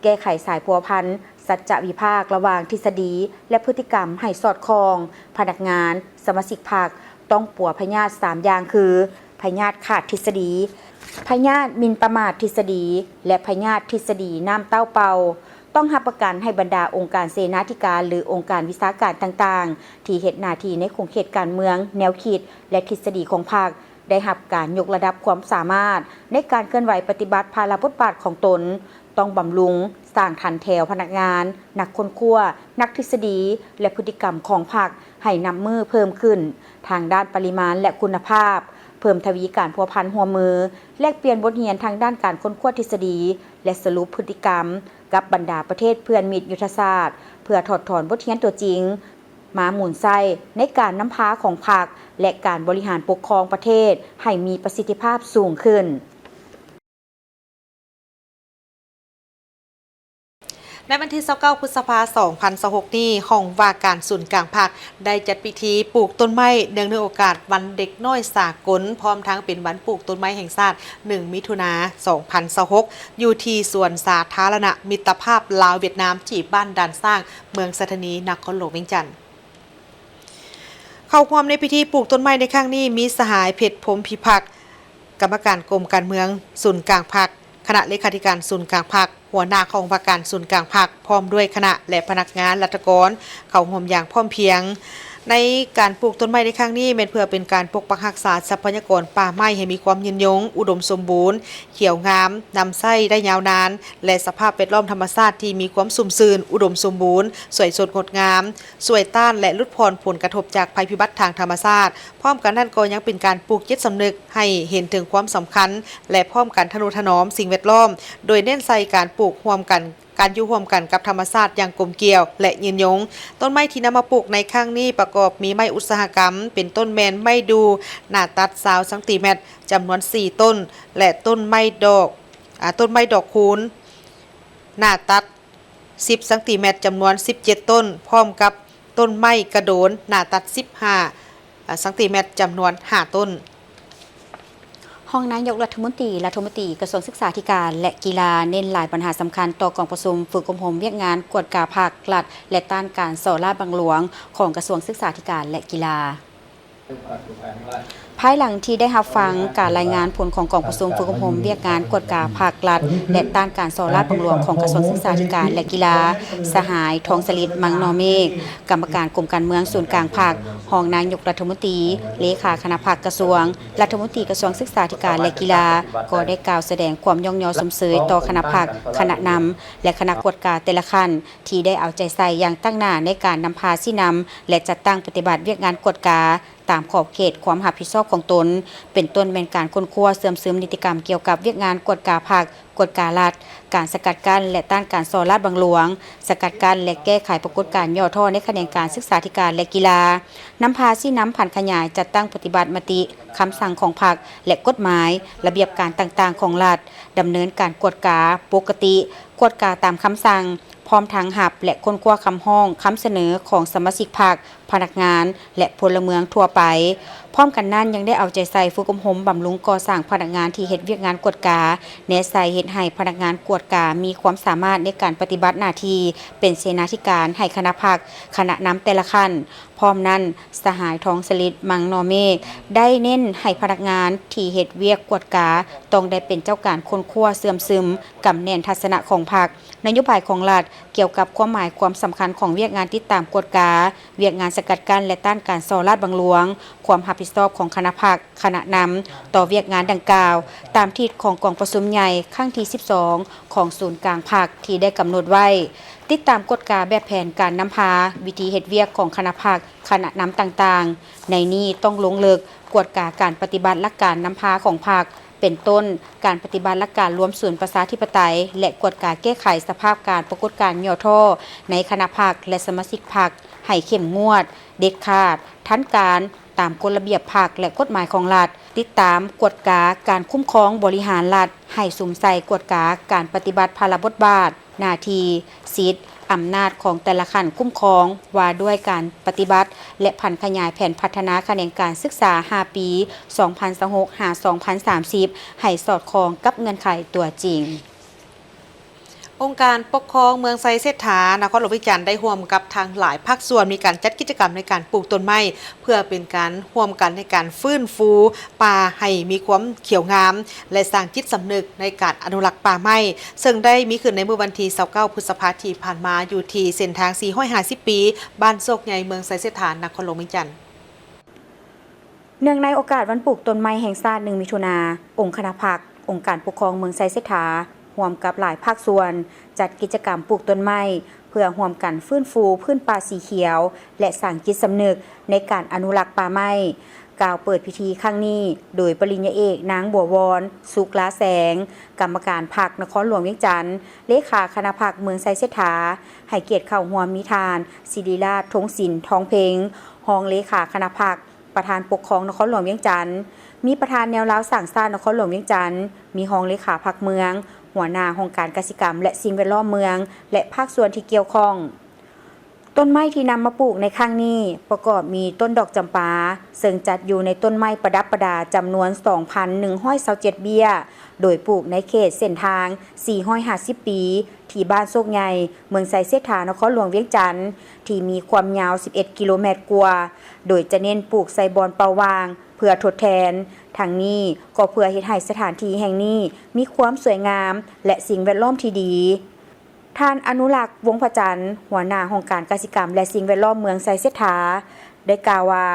แก้ไขสายพัวพันสัจจะวิภาคระหว่างทฤษฎีและพฤติกรรมให้สอดคล้องพนักงานสมาชิกพรรคต้องปัวพยาธิ3อย่างคือพยาธิขาดทฤษฎีพยาธิหมิ่นประมาททฤษฎีและพยาธิทฤษฎีน้ำเต้าเป่าต้องรับประกันให้บรรดาองค์การเสนาธิการหรือองค์การวิชาการต่างๆที่เฮ็ดหน้าที่ในโครงข่ายการเมืองแนวคิดและทฤษฎีของพรรคได้รับการยกระดับความสามารถในการเคลื่อนไหวปฏิบัติภาระบทบาทของตนต้องบำรุงสร้างทันแถวพนักงานนักค้นคว้านักทฤษฎีและพฤติกรรมของพรรคให้นำมือเพิ่มขึ้นทางด้านปริมาณและคุณภาพเ พิ่มทวีการพัวพันหัวมือแลกเปลี่ยนบทเรียนทางด้านการค้นคว้าทฤษฎีและสรุปพฤติกรรมกับบรรดาประเทศเพื่อนมิตรยุทธศาสตร์เพื่อถอดถอนบทเรียนตัวจริงมาหมุนไส้ในการนำพาของพรรคและการบริหารปกครองประเทศให้มีประสิทธิภาพสูงขึ้นในวันที่29พฤษภาคม 2026 นี้ห้องว่าการศูนย์กลางภาคได้จัดพิธีปลูกต้นไม้เนื่องในโอกาสวันเด็กน้อยสากลพร้อมทั้งเป็นวันปลูกต้นไม้แห่งชาติ1 มิถุนายน 2026 อยู่ที่สวนสาธารณะมิตรภาพลาวเวียดนามที่บ้านด่านสร้างเมืองสถานีนครหลวงเวียงจันทน์เข้าร่วมในพิธีปลูกต้นไม้ในครั้งนี้มีสหายเพชรพรหมพิพักษ์กรรมการกรมการเมืองศูนย์กลางภาคคณะเลขาธิการศูนย์กลางภาคหัวหน้าของว่าการศูนย์กลางภาคพร้อมด้วยคณะและพนักงานรัฐกรเข้าร่วมอย่างพร้อมเพรียงในการปลูกต้นไม้ในครั้งนี้เป็นเพื่อเป็นการปกปักรักษาทรัพยากรป่าไม้ให้มีความยืนยงอุดมสมบูรณ์เขียวงามนำไส้ได้ยาวนานและสภาพแวดล้อมธรรมชาติที่มีความสุ่มซื่นอุดมสมบูรณ์สวยสดงดงามสวยต้านและลดพรผลกระทบจากภัยพิบัติทางธรรมชาติพร้อมกันนั้นก็ยังเป็นการปลูกจิตสำนึกให้เห็นถึงความสำคัญและพร้อมกันทนุถนอมสิ่งแวดล้อมโดยเน้นใส่การปลูกร่วมกันการอยู่ร่วมกันกับธรรมชาติอย่างกลมเกลียวและยืนยงต้นไม้ที่นำมาปลูกในครั้งนี้ประกอบมีไม้อุตสาหกรรมเป็นต้นแมนไม้ดูหน้าตัด20 ซมจำนวน4ต้นและต้นไม้ดอกคูณหน้าตัด10 ซมจำนวน17ต้นพร้อมกับต้นไม้กระโดนหน้าตัด15 ซมจำนวน5ต้นห้องนายกรัฐมนตรีกระทรวงศึกษาธิการและกีฬาเน้นหลายปัญหาสำคัญต่อกองประชุมฝึกอบรมเวียกงานกวดกาภาครัฐและต้านการส่อราษฎร์บังหลวงของกระทรวงศึกษาธิการและกีฬาภายหลังที่ได้รับฟังการรายงานผลของกองประชุมฝึกอบรมเวียกงานกวดกาภาครัฐและต้านการส่อราษฎร์บังหลวงของกระทรวงศึกษาธิการและกีฬาสหายทองสลิดมังนอเมฆกรรมการกรมการเมืองศูนย์กลางภาครองนายกรัฐมนตรีเลขาคณะภาคกระทรวงรัฐมนตรีกระทรวงศึกษาธิการและกีฬาก็ได้กล่าวแสดงความย่องยอสมเสยต่อคณะภาคคณะนำและคณะกวดกาแต่ละขั้นที่ได้เอาใจใส่อย่างตั้งหน้าในการนำพาสินำและจัดตั้งปฏิบัติเวียกงานกวดกาตามขอบเขตความรับผิดชอบของตนเป็นต้นเป็นการค้นคว้าเสื่อมซึมนิติกรรมเกี่ยวกับเวียกงานกวดกาภาคกวดการัฐการสกัดกั้นและต้านการส่อราษฎร์บังหลวงสกัดกั้นและแก้ไขปรากฏการณ์ย่อท่อในแขนงการศึกษาธิการและกีฬานำพาสินำผ่านขยายจัดตั้งปฏิบัติมติคำสั่งของพรรคและกฎหมายระเบียบการต่างๆของรัฐดำเนินการกวดกาปกติกวดกาตามคำสั่งพร้อมทางหับและค้นคว้าคำห้องคำเสนอของสมาชิกพรรคพนักงานและพลเมืองทั่วไปพร้อมกันนั้นยังได้เอาใจใส่ฝึกอบรมบำรุงก่อสร้างพนักงานที่เฮ็ดเวียกงานกวดกาแนะใส่เฮ็ดให้พนักงานกวดกามีความสามารถในการปฏิบัติหน้าที่เป็นเสนาธิการให้คณะพรรคคณะนำแต่ละขั้นพร้อมนั้นสหายทองสลิดมังนอเมฆได้เน้นให้พนักงานที่เฮ็ดเวียกกวดกาต้องได้เป็นเจ้าการค้นคว้าเสื่อมซึมกำแน่นทัศนะของพรรคนโยบายของรัฐเกี่ยวกับความหมายความสำคัญของเวียกงานติดตามกวดกาเวียกงานสกัดกั้นและต้านการส่อราษฎร์บังหลวงความรับผิดชอบของคณะพรรคคณะนำต่อเวียกงานดังกล่าวตามที่ของกองประชุมใหญ่ครั้งที่12ของศูนย์กลางภาคที่ได้กำหนดไว้ติดตามกฎกาแบบแผนการนำพาวิธีเฮ็ดเวียกของคณะพรรคคณะนำต่างๆในนี้ต้องลงลึกกฎกาการปฏิบัติหลักการนำพาของพรรคเป็นต้นการปฏิบัติหลักการรวมศูนย์ประชาธิปไตยและกฎกาแก้ไขสภาพการปรากฏการณ์ย่อท่อในคณะพรรคและสมาชิกพรรคให้เข้มงวดเด็ดขาดทันการตามกฎระเบียบพรรคและกฎหมายของรัฐติดตามกฎกาการคุ้มครองบริหารรัฐให้สุมใส่กฎกาการปฏิบัติภารบทบาทหน้าที่สิทธิอำนาจของแต่ละขั้นคุ้มครองว่าด้วยการปฏิบัติและผันขยายแผนพัฒนาแขนงการศึกษา5 ปี 2026-2030 ให้สอดคล้องกับเงื่อนไขตัวจริงองค์การปกครองเมืองไซเซฐานครหลวงวิจารณ์ได้ร่วมกับทางหลายภาคส่วนมีการจัดกิจกรรมในการปลูกต้นไม้เพื่อเป็นการร่วมกันในการฟื้นฟูป่าให้มีความเขียวงามและสร้างจิตสำนึกในการอนุรักษ์ป่าไม้ซึ่งได้มีขึ้นในเมื่อวันที่29พฤษภาคมที่ผ่านมาอยู่ที่เส้นทาง450 ปีบ้านโศกใหญ่เมืองไซเซฐานนครหลวงวิจารณ์เนื่องในโอกาสวันปลูกต้นไม้แห่งชาติ1 มิถุนายนองค์คณะพรรคองค์การปกครองเมืองไซเซฐาร่วมกับหลายภาคส่วนจัดกิจกรรมปลูกต้นไม้เพื่อร่วมกันฟื้นฟูพื้นป่าสีเขียวและสร้างจิตสำนึกในการอนุรักษ์ป่าไม้ กล่าวเปิดพิธีครั้งนี้โดยปริญญาเอกนางบัววรสุกลาแสงกรรมการพรรคนครหลวงเวียงจันทน์เลขาคณะพรรคเมืองไซเสถาให้เกียรติเข้าร่วมมีทานศิริราชทงศิลป์ทองเพ็งรองเลขาคณะพรรคประธานปกครองนครหลวงเวียงจันทน์มีประธานแนวร้าวสั่งสร้างนครหลวงเวียงจันทน์มีรองเลขาพรรคเมืองหัวหน้าองค์การเกษตรกรรมและสิ่งแวดล้อมเมืองและภาคส่วนที่เกี่ยวข้องต้นไม้ที่นำมาปลูกในครั้งนี้ประกอบมีต้นดอกจำปาซึ่งจัดอยู่ในต้นไม้ประดับประดาจำนวน 2,127 เบี้ยโดยปลูกในเขตเส้นทาง450 ปีที่บ้านโซกใหญ่เมืองไซเสถานครหลวงเวียงจันทน์ที่มีความยาว11 กิโลเมตรกว่าโดยจะเน้นปลูกไซบอนเปาวางเพื่อทดแทนทั้งนี้ก็เพื่อเฮ็ดให้สถานที่แห่งนี้มีความสวยงามและสิ่งแวดล้อมที่ดีท่านอนุรักษ์วงศ์พระจันทร์หัวหน้าองค์การเกษตรกรรมและสิ่งแวดล้อมเมืองไซเสถาได้กล่าวว่า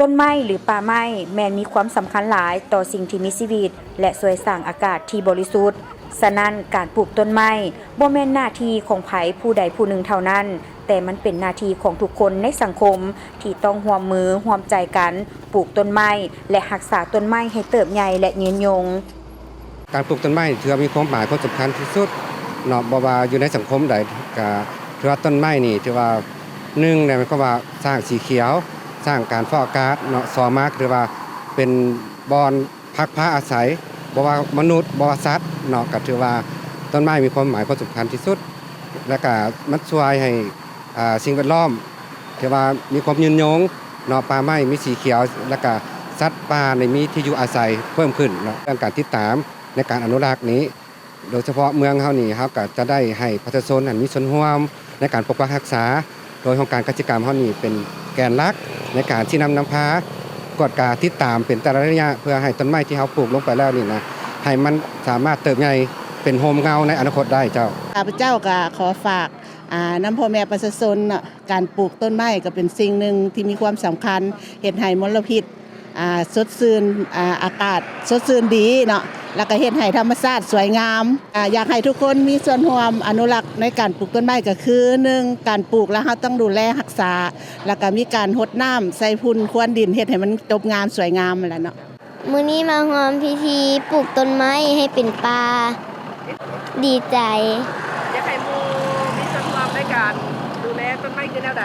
ต้นไม้หรือป่าไม้แม้นมีความสำคัญหลายต่อสิ่งที่มีชีวิตและช่วยสร้างอากาศที่บริสุทธิ์ฉะนั้นการปลูกต้นไม้บ่แม่นหน้าที่ของไผผู้ใดผู้หนึ่งเท่านั้นแต่มันเป็นหน้าที่ของทุกคนในสังคมที่ต้องร่วมมือร่วมใจกันปลูกต้นไม้และรักษาต้นไม้ให้เติบใหญ่และยืนยงการปลูกต้นไม้ถือว่ามีความหมายความสำคัญที่สุดเนาะบ่ว่าอยู่ในสังคมใดก็ถือว่าต้นไม้นี่ถือว่า1เนี่ยมันก็ว่าสร้างสีเขียวสร้างการฟอกอากาศเนาะ2มาคือว่าเป็นบอนพักผ้าอาศัยบ่ว่ามนุษย์บ่ว่าสัตว์เนาะก็ถือว่าต้นไม้มีความหมายความสำคัญที่สุดและก็มันช่วยให้สิ่งแวดล้อมถือว่ามีความยืนยงเนาะป่าไม้มีสีเขียวและก็สัตว์ป่าในมีที่อยู่อาศัยเพิ่มขึ้นเนาะเรื่องการติดตามในการอนุรักษ์นี้โดยเฉพาะเมืองเฮานี่ครับก็จะได้ให้ประชาชนมีส่วนร่วมในการปกปักรักษาโดยของการกิจกรรมเฮานี่เป็นแกนหลักในการที่นำพากวดการติดตามเป็นแต่ละระยะเพื่อให้ต้นไม้ที่เฮาปลูกลงไปแล้วนี่นะให้มันสามารถเติบใหญ่เป็นโฮมเงาในอนาคตได้เจ้าข้าพเจ้าก็ขอฝากน้ำพ่อแม่ประชาชนการปลูกต้นไม้ก็เป็นสิ่งหนึ่งที่มีความสำคัญเฮ็ดให้มลพิษสดชื่นอากาศสดชื่นดีเนาะแล้วก็เฮ็ดให้ธรรมชาติสวยงามอยากให้ทุกคนมีส่วนร่วมอนุรักษ์ในการปลูกต้นไม้ก็คือ1การปลูกแล้วเราต้องดูแลรักษาแล้วก็มีการรดน้ำใส่พุ่นควนดินเฮ็ดให้มันจบงามสวยงามนั่นแหละเนาะมื้อนี้มาร่วมพิธีปลูกต้นไม้ให้เป็นป่าดีใจอยากให้หมู่มีส่วนร่วมในการดูแลต้นไม้คือแนวใด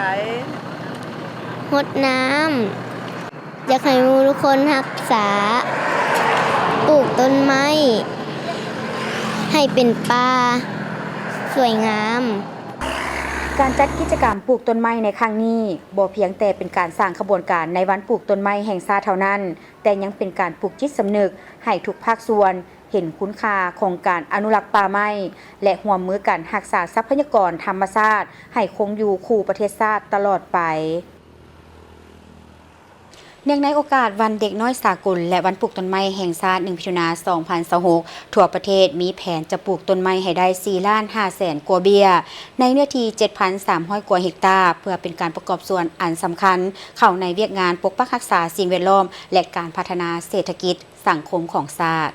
รดน้ำอยากให้หมู่ทุกคนรักษาปลูกต้นไม้ให้เป็นป่าสวยงามการจัดกิจกรรมปลูกต้นไม้ในครั้งนี้บ่เพียงแต่เป็นการสร้างขบวนการในวันปลูกต้นไม้แห่งชาติเท่านั้นแต่ยังเป็นการปลูกจิตสำนึกให้ทุกภาคส่วนเห็นคุณค่าของการอนุรักษ์ป่าไม้และร่วมมือกันรักษาทรัพยากรธรรมชาติให้คงอยู่คู่ประเทศชาติตลอดไปเนื่องในโอกาสวันเด็กน้อยสากลและวันปลูกต้นไม้แห่งชาติ1 มิถุนายน 2026ทั่วประเทศมีแผนจะปลูกต้นไม้ให้ได้ 4,500,000 กว่าเบี้ยในเนื้อที่ 7,300 กว่าเฮกตาร์เพื่อเป็นการประกอบส่วนอันสำคัญเข้าในเวียกงานปกปักรักษาสิ่งแวดล้อมและการพัฒนาเศรษฐกิจสังคมของชาติ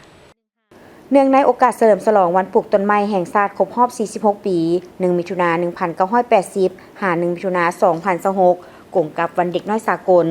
เนื่องในโอกาสเฉลิมฉลองวันปลูกต้นไม้แห่งชาติครบรอบ 46 ปี 1 มิถุนายน 1980 1 มิถุนายน 2026กงกับวันเด็กน้อยสากล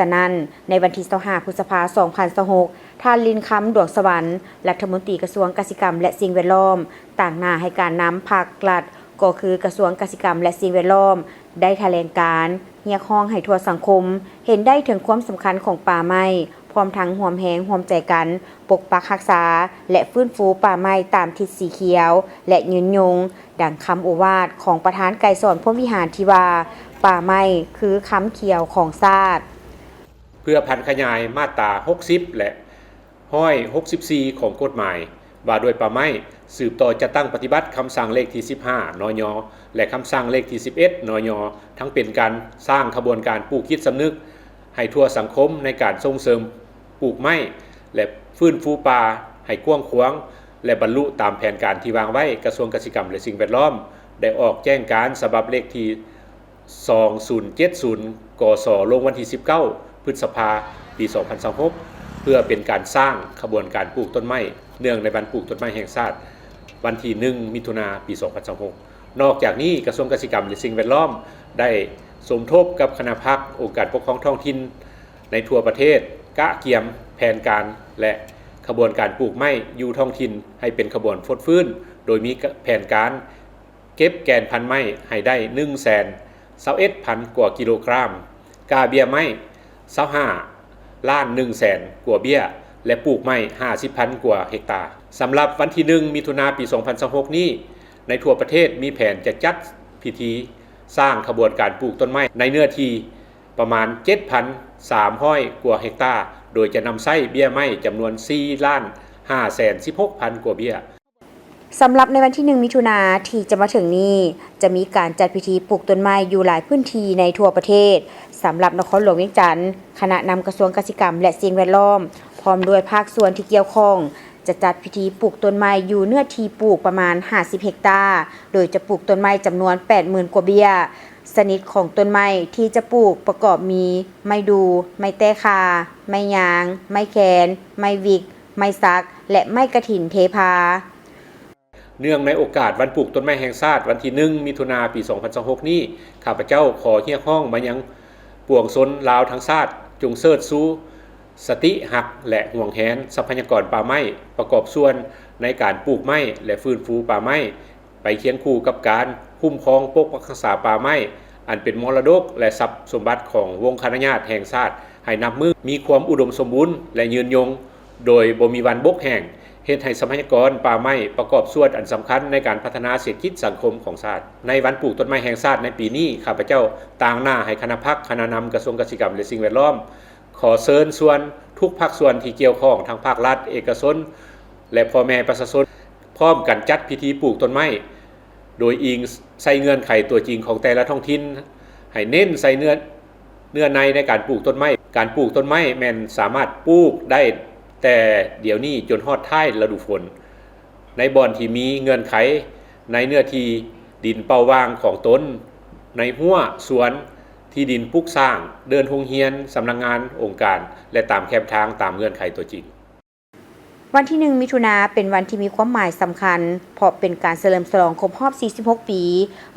ฉะนั้นในวันที่25 พฤษภาคม 2026ท่านลินคำดวงสวรรค์รัฐมนตรีกระทรวงกสิกรรมและสิ่งแวดล้อมต่างหน้าให้การนำภาครัฐก็คือกระทรวงกสิกรรมและสิ่งแวดล้อมได้แถลงการเรียกร้องให้ทั่วสังคมเห็นได้ถึงความสำคัญของป่าไม้พร้อมทั้งร่วมแรงร่วมใจกันปกปักรักษาและฟื้นฟูป่าไม้ตามทิศสีเขียวและยืนยงดังคำโอวาทของประธานไกรสอนพรหมวิหารที่ว่าป่าไม้คือค้ำเขียวของชาติเพื่อพันขยายมาตรา60และ164ของกฎหมายว่าด้วยป่าไม้สืบต่อจะตั้งปฏิบัติคำสั่งเลขที่15นยและคำสั่งเลขที่11นยทั้งเป็นการสร้างขบวนการปลูกจิตสำนึกให้ทั่วสังคมในการส่งเสริมปลูกไม้และฟื้นฟูป่าให้กว้างขวางและบรรลุตามแผนการที่วางไว้กระทรวงเกษตรกรรมและสิ่งแวดล้อมได้ออกแจ้งการฉบับเลขที่2070 กสลงวันที่19 พฤษภาคม ปี 2026 เพื่อเป็นการสร้างขบวนการปลูกต้นไม้เนื่องในวันปลูกต้นไม้แห่งชาติวันที่1 มิถุนายน ปี 2026 นอกจากนี้กระทรวงเกษตรกรรมและสิ่งแวดล้อมได้สมทบกับคณะพรรคองค์การปกครองท้องถิ่น ในทั่วประเทศกะเกียมแผนการและขบวนการปลูกไม้อยู่ท้องถิ่นให้เป็นขบวนฟดฟื้นโดยมีแผนการเก็บแกนพันธุ์ไม้ให้ได้ 121,000 กว่ากิโลกรัมกาเบี้ยไม้25ล้าน1แสนกว่าเบี้ยและปลูกไม้50,000 กว่าเฮกตาร์สำหรับวันที่1มิถุนายนปี 2026 นี้ในทั่วประเทศมีแผนจะจัดพิธีสร้างขบวนการปลูกต้นไม้ในเนื้อที่ประมาณ 7,300 กว่าเฮกตาร์โดยจะนำไส้เบี้ยไม้จำนวน 4,516,000 กว่าเบี้ยสำหรับในวันที่1มิถุนายนที่จะมาถึงนี้จะมีการจัดพิธีปลูกต้นไม้อยู่หลายพื้นที่ในทั่วประเทศสำหรับนครหลวงเวียงจันทร์คณะนำกระทรวงเกษตรกรรมและสิ่งแวดล้อมพร้อมด้วยภาคส่วนที่เกี่ยวข้องจะจัดพิธีปลูกต้นไม้อยู่เนื้อที่ปลูกประมาณ50เฮกตาร์โดยจะปลูกต้นไม้จำนวน 80,000 กว่าเบี้ยชนิดของต้นไม้ที่จะปลูกประกอบมีไม้ดูไม้แต้คาไม้ยางไม้แคนไม้วิกไม้ซักและไม้กระถินเทพาเนื่องในโอกาสวันปลูกต้นไม้แห่งชาติวันที่1มิถุนายนปี 2026 นี้ข้าพเจ้าขอเรียกร้องมายังปวงชนลาวทั้งชาติจงเชิดชูสติหักและห่วงแหนทรัพยากรป่าไม้ประกอบส่วนในการปลูกไม้และฟื้นฟูป่าไม้ไปเคียงคู่กับการคุ้มครองปกปักรักษาป่าไม้อันเป็นมรดกและทรัพย์สมบัติของวงคณะญาติแห่งชาติให้นับมือมีความอุดมสมบูรณ์และยืนยงโดยบ่มีวันบกแห้งเฮ็ดให้ทรัพยากรป่าไม้ประกอบส่วนอันสำคัญในการพัฒนาเศรษฐกิจสังคมของชาติในวันปลูกต้นไม้แห่งชาติในปีนี้ข้าพเจ้าต่างหน้าให้คณะพรรคคณะนำกระทรวงเกษตรกรรมและสิ่งแวดล้อมขอเชิญชวนทุกภาคส่วนที่เกี่ยวข้องทั้งภาครัฐเอกชนและพ่อแม่ประชาชนพร้อมกันจัดพิธีปลูกต้นไม้โดยอิงใส่เงื่อนไขตัวจริงของแต่ละท้องถิ่นให้เน้นใส่เนื้อในการปลูกต้นไม้การปลูกต้นไม้แม่นสามารถปลูกได้แต่เดี๋ยวนี้จนฮอดท้ายฤดูฝนในบ่อนที่มีเงื่อนไขในเนื้อที่ดินเป้าว่างของตนในหัวสวนที่ดินปลูกสร้างเดินโรงเรียนสำนักงานองค์การและตามแคมทางตามเงื่อนไขตัวจริงวันที่1มิถุนายนเป็นวันที่มีความหมายสำคัญเพราะเป็นการเฉลิมฉลองครบรอบ46ปี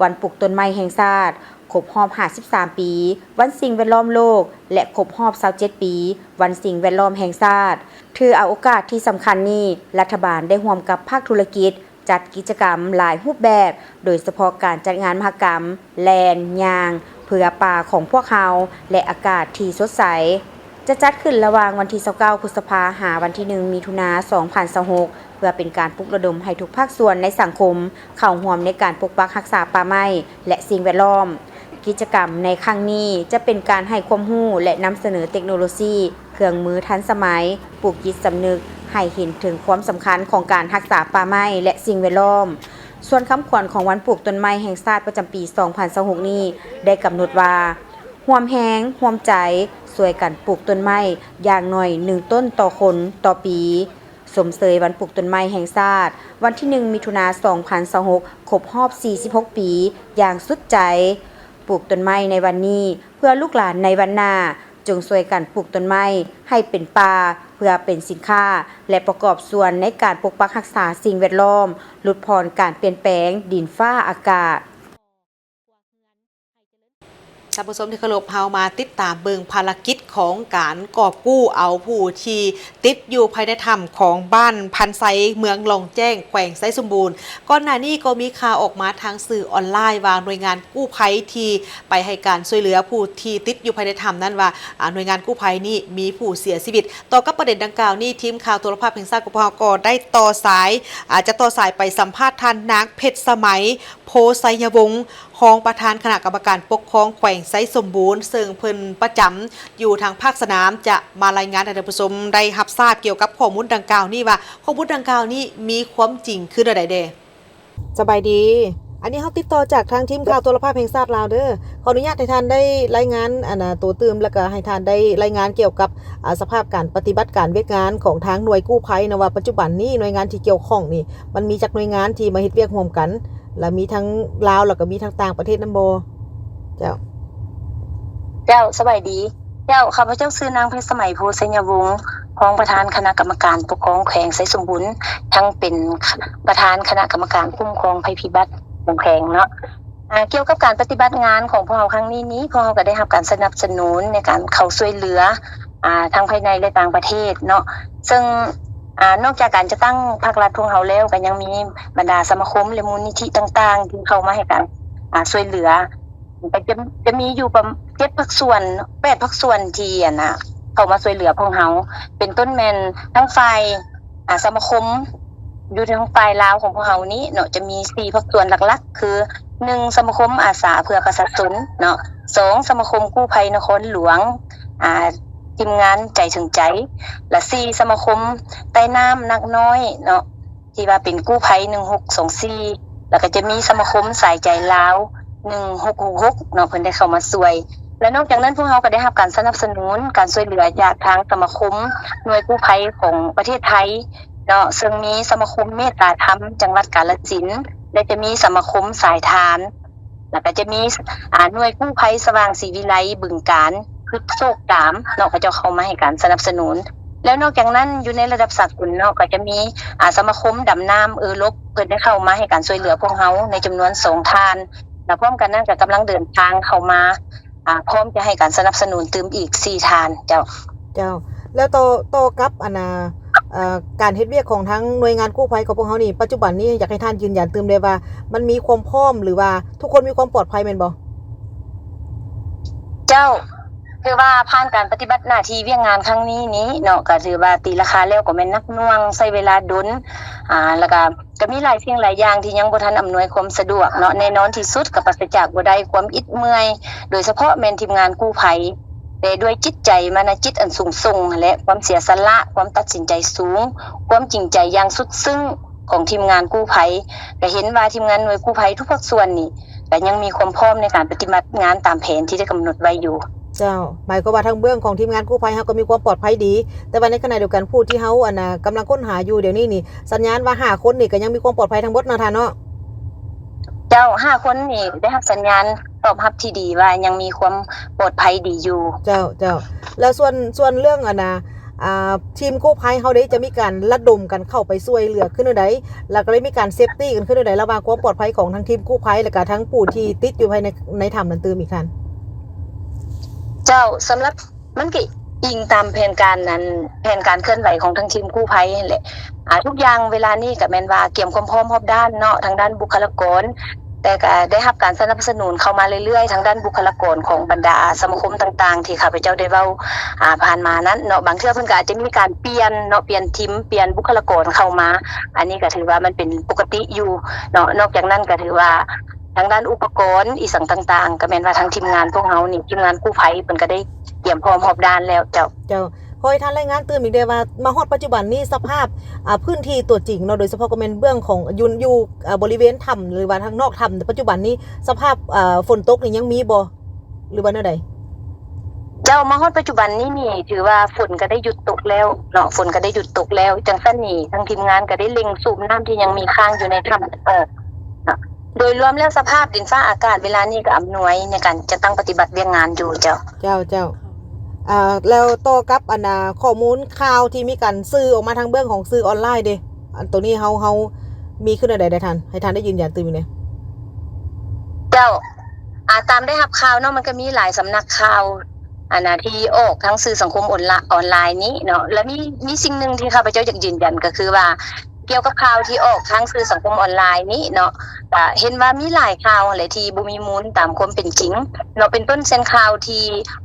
วันปลูกต้นไม้แห่งชาติครบรอบ53ปีวันสิ่งแวดล้อมโลกและครบรอบ27ปีวันสิ่งแวดล้อมแห่งชาติถือเอาโอกาสที่สำคัญนี้รัฐบาลได้ร่วมกับภาคธุรกิจจัดกิจกรรมหลายรูปแบบโดยเฉพาะการจัดงานมหกรรมแลนยางเพื่อป่าของพวกเขาและอากาศที่สดใสจะจัดขึ้นระหว่างวันที่29พฤษภาคมหาวันที่1มิถุนายน2026เพื่อเป็นการปลุกระดมให้ทุกภาคส่วนในสังคมเข้าร่วมในการปกปักรักษาป่าไม้และสิ่งแวดล้อมกิจกรรมในครั้งนี้จะเป็นการให้ความรู้และนำเสนอเทคโนโลยีเครื่องมือทันสมัยปลูกจิตสำนึกให้เห็นถึงความสำคัญของการรักษาป่าไม้และสิ่งแวดล้อมส่วนคำขวัญของวันปลูกต้นไม้แห่งชาติประจำปี 2026 นี้ได้กำหนดว่าร่วมแรงร่วมใจช่วยกันปลูกต้นไม้อย่างน้อย1ต้นต่อคนต่อปีสมเสยวันปลูกต้นไม้แห่งชาติวันที่1มิถุนายน2026ครบรอบ46ปีอย่างสุดใจปลูกต้นไม้ในวันนี้เพื่อลูกหลานในวันหน้าจงช่วยกันปลูกต้นไม้ให้เป็นป่าเพื่อเป็นสินค้าและประกอบส่วนในการปกปักรักษาสิ่งแวดล้อมลดผ่อนการเปลี่ยนแปลงดินฟ้าอากาศท่านผู้ชมที่เคารพเฮามาติดตามเบิ่งภารกิจของการกอบกู้เอาผู้ที่ติดอยู่ภายในถ้ำของบ้านพันไซเมืองลองแจ้งแขวงไซสมบูรณ์ก่อนหน้านี้ก็มีข่าวออกมาทางสื่อออนไลน์ว่าหน่วยงานกู้ภัยที่ไปให้การช่วยเหลือผู้ที่ติดอยู่ภายในถ้ำนั้นว่าหน่วยงานกู้ภัยนี่มีผู้เสียชีวิตต่อกับประเด็นดังกล่าวนี้ทีมข่าวโทรภาพแห่งชาติกพก็ได้ต่อสายไปสัมภาษณ์ท่านนางเพชรสมัยโพไซยวงศ์รองประธานคณะกรรมการปกครองแขวงไซสมบูรณ์ซึ่งเพิ่นประจำอยู่ทางภาคสนามจะมารายงานให้ท่านผู้ชมได้รับทราบเกี่ยวกับข้อมูลดังกล่าวนี้ว่าข้อมูลดังกล่าวนี้มีความจริงคืออะไรเด้สบายดีอันนี้เฮาติดต่อจากทางทีมข่าวโทรภาพแห่งชาติลาวเด้อขออนุญาตให้ท่านได้รายงานตัวเติมแล้วก็ให้ท่านได้รายงานเกี่ยวกับสภาพการปฏิบัติการเวียกงานของทางหน่วยกู้ภัยนะว่าปัจจุบันนี้หน่วยงานที่เกี่ยวข้องนี่มันมีจักหน่วยงานที่มาเฮ็ดเวียกร่วมกันและมีทั้งลาวแล้วก็มีทั้งต่างประเทศนำบ่เจ้าสบายดีเจ้าข้าพเจ้าชื่อนางเพชรสมัยโพไซยวงศ์รองประธานคณะกรรมการปกครองแขวงไซสมบูรณ์ทั้งเป็นประธานคณะกรรมการคุ้มครองภัยพิบัติของแขวงเนาะ เกี่ยวกับการปฏิบัติงานของพวกเราครั้งนี้พวกเราก็ได้รับการสนับสนุนในการเข้าช่วยเหลือทั้งภายในและต่างประเทศเนาะซึ่งนอกจากการจะตั้งภาครัฐพวกเราแล้วก็ยังมีบรรดาสมาคมและมูลนิธิต่างๆที่เข้ามาให้การช่วยเหลือก็จะมีอยู่ประมาณ7 ภาคส่วน8 ภาคส่วนที่เข้ามาช่วยเหลือพวกเราเป็นต้นแม่นทั้งฝ่ายสมาคมอยู่ทางฝ่ายลาวของพวกเรานี้เนาะจะมี4 ภาคส่วนหลักๆคือ1 สมาคมอาสาเพื่อประชาชนเนาะ2 สมาคมกู้ภัยนครหลวงทีมงานใจถึงใจและ4 สมาคมใต้น้ำนักน้อยเนาะที่ว่าเป็นกู้ภัย1624แล้วก็จะมีสมาคมสายใจลาว1666เนาะเพิ่นได้เข้ามาช่วยและนอกจากนั้นพวกเราก็ได้รับการสนับสนุนการช่วยเหลือจากทางสมาคมหน่วยกู้ภัยของประเทศไทยเนาะซึ่งมีสมาคมเมตตาธรรมจังหวัดกาฬสินธุ์และจะมีสมาคมสายทานแล้วก็จะมีหน่วยกู้ภัยสว่างศรีวิไลบึงกาฬคือโชคตามเนาะเขาจะเข้ามาให้การสนับสนุนแล้วนอกจากนั้นอยู่ในระดับสากลเนาะก็จะมีสมาคมดำน้ำลบเพิ่นได้เข้ามาให้การช่วยเหลือพวกเราในจำนวน2 ทานแล้วพร้อมกันนั้นก็กำลังเดินทางเข้ามาพร้อมจะให้การสนับสนุนเติมอีก4 ทานเจ้าแล้วต่อกับการเฮ็ดเวียกของทั้งหน่วยงานกู้ภัยของพวกเฮานี่ปัจจุบันนี้อยากให้ท่านยืนยันเติมได้ว่ามันมีความพร้อมหรือว่าทุกคนมีความปลอดภัยแม่นบ่เจ้าคือว่าผ่านการปฏิบัติหน้าที่เวียกงานครั้งนี้เนาะก็ถือว่าตีราคาแล้วก็แม่นนักหน่วงใช้เวลาดนแล้วก็มีหลายสิ่งหลายอย่างที่ยังบ่ทันอำนวยความสะดวกเนาะแน่นอนที่สุดก็ปราศจากบ่ได้ความอิดเมื่อยโดยเฉพาะแม่นทีมงานกู้ภัยแต่ด้วยจิตใจมานะจิตอันสูงส่งและความเสียสละความตัดสินใจสูงความจริงใจอย่างสุดซึ้งของทีมงานกู้ภัยก็เห็นว่าทีมงานหน่วยกู้ภัยทุกภาคส่วนนี่ก็ยังมีความพร้อมในการปฏิบัติงานตามแผนที่ได้กำหนดไว้อยู่เจ้าหมายความว่าทางเบื้องของทีมงานกู้ภัยเฮาก็มีความปลอดภัยดีแต่ว่าในขณะเดียวกันผู้ที่เฮากำลังค้นหาอยู่เดี๋ยวนี้นี่สัญญาณว่า5 คนนี่ก็ยังมีความปลอดภัยทั้งหมดเนาะท่านเนาะเจ้า5 คนนี่ได้รับสัญญาณตอบรับที่ดีว่ายังมีความปลอดภัยดีอยู่เจ้าแล้วส่วนเรื่องทีมกู้ภัยเฮาได้จะมีการระดมกันเข้าไปช่วยเหลือขึ้นใดแล้วก็ได้มีการเซฟตี้กันขึ้นใดระหว่างความปลอดภัยของทั้งทีมกู้ภัยและก็ทั้งผู้ที่ติดอยู่ภายในถ้ำนั้นตื่มอีกคันเจ้าสำหรับมันก็อิงตามแผนการเคลื่อนไหวของทั้งทีมกู้ภัยนั่นแหละทุกอย่างเวลานี้ก็แม่นว่าเกี่ยมความพร้อมรอบด้านเนาะทางด้านบุคลากรแต่ก็ได้รับการสนับสนุนเข้ามาเรื่อยๆทางด้านบุคลากรของบรรดาสมาคมต่างๆที่ข้าพเจ้าได้เว้าผ่านมานั้นเนาะบางเทื่อเพิ่นก็อาจจะมีการเปลี่ยนทีมเปลี่ยนบุคลากรเข้ามาอันนี้ก็ถือว่ามันเป็นปกติอยู่เนาะนอกจากนั้นก็ถือว่าทางด้านอุปกรณ์อีสังต่างๆก็แม่นว่าทางทีมงานพวกเฮานี่ทีมงานกู้ภัยเพิ่นก็ได้เตรียมพร้อมรอบด้านแล้วเจ้าขอให้ท่านรายงานตื่นอีกได้ว่ามาฮอดปัจจุบันนี้สภาพพื้นที่ตัวจริงเนาะโดยเฉพาะก็เป็นเบื้องของอยู่บริเวณถ้ำหรือว่าทางนอกถ้ำปัจจุบันนี้สภาพฝนตกนี่ยังมีบ่หรือว่าแนวใดเจ้ามาฮอดปัจจุบันนี้นี่ถือว่าฝนก็ได้หยุดตกแล้วเนาะฝนก็ได้หยุดตกแล้วจังซั่นนี่ทางทีมงานก็ได้เล็งสูบน้ำที่ยังมีค้างอยู่ในถ้ำออกโดยรวมแล้วสภาพดินฟ้าอากาศเวลานี้ก็อำนวยในการจะตั้งปฏิบัติเวียกงานอยู่เจ้าแล้วต่อกับข้อมูลข่าวที่มีการซื้อออกมาทางเบื้องของซื้อออนไลน์เด้ตัวนี้เฮามีขึ้นใดได้ทันให้ท่านได้ยืนยันตื่นอยู่เนี่ยเจ้าตามได้รับข่าวเนาะมันก็มีหลายสำนักข่าวที่ออกทั้งสื่อสังคมออนไลน์นี้เนาะและมีสิ่งนึงที่ข้าพเจ้าอยากยืนยันก็คือว่าเกี่ยวกับข่าวที่ออกทางสื่อสังคมออนไลน์นี้เนาะเห็นว่ามีหลายข่าวหลายที่บ่มีมูลตามความเป็นจริงเนาะเป็นต้นเส้นข่าวที่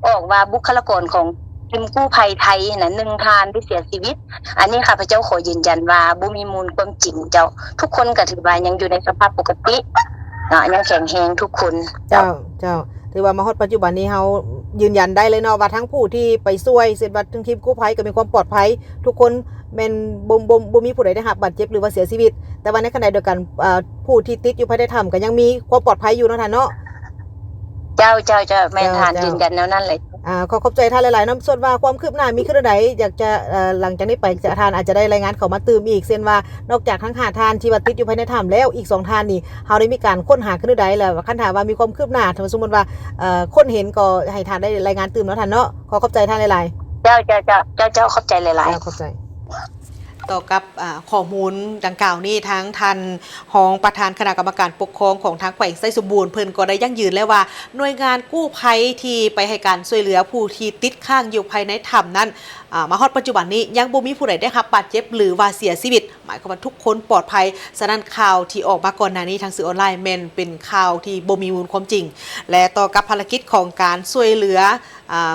ออกว่าบุคลากรของทีมกู้ภัยไทยน่ะ1 ทานที่เสียชีวิตอันนี้ข้าพเจ้าขอยืนยันว่าบ่มีมูลความจริงเจ้าทุกคนก็ถือว่ายังอยู่ในสภาพปกติยังแข็งแรงทุกคนเจ้าถือว่ามาฮอดปัจจุบันนี้เฮายืนยันได้เลยเนาะว่าทั้งผู้ที่ไปช่วยเสร็จว่าทั้งทีมกู้ภัยก็มีความปลอดภัยทุกคนแม่นบ่มีผู้ใดได้รับบาดเจ็บหรือว่าเสียชีวิตแต่ว่าในขณะเดียวกันผู้ที่ติดอยู่ภายในถ้ำก็ยังมีความปลอดภัยอยู่เนาะท่านเนาะเจ้าแม่นทานยืนยันแนวนั้นเลยขอบใจท่านหลายๆส่วนว่าความคืบหน้ามีขึ้นใดอยากจะหลังจากนี้ไปจะท่านอาจจะได้รายงานเข้ามาเติมอีกเช่นว่านอกจากทั้ง5 ทานที่ว่าติดอยู่ภายในถ้ำแล้วอีก2 ทานนี่เฮาได้มีการค้นหาขึ้นใดแล้วคันถามว่ามีความคืบหน้าถ้าสมมุติว่าคนเห็นก็ให้ท่านได้รายงานเติมเนาะท่านเนาะขอบใจท่านหลายๆเจ้าขอบใจหลายๆขอบใจ ต่อกับข้อมูลดังกล่าวนี้ทั้งท่านรองประธานคณะกรรมการปกครองของทางแขวงไส้สมบูรณ์เพิ่นก็ได้ยั่งยืนแล้วว่าหน่วยงานกู้ภัยที่ไปให้การช่วยเหลือผู้ที่ติดข้างอยู่ภายในถ้ำนั้นมาฮอดปัจจุบันนี้ยังบ่มีผู้ใดได้รับบาดเจ็บหรือว่าเสียชีวิตหมายความว่าทุกคนปลอดภัยฉะนั้นข่าวที่ออกมาก่อนหน้านี้ทางสื่อออนไลน์แม่นเป็นข่าวที่บ่มีมูลความจริงและต่อกับภารกิจของการช่วยเหลือ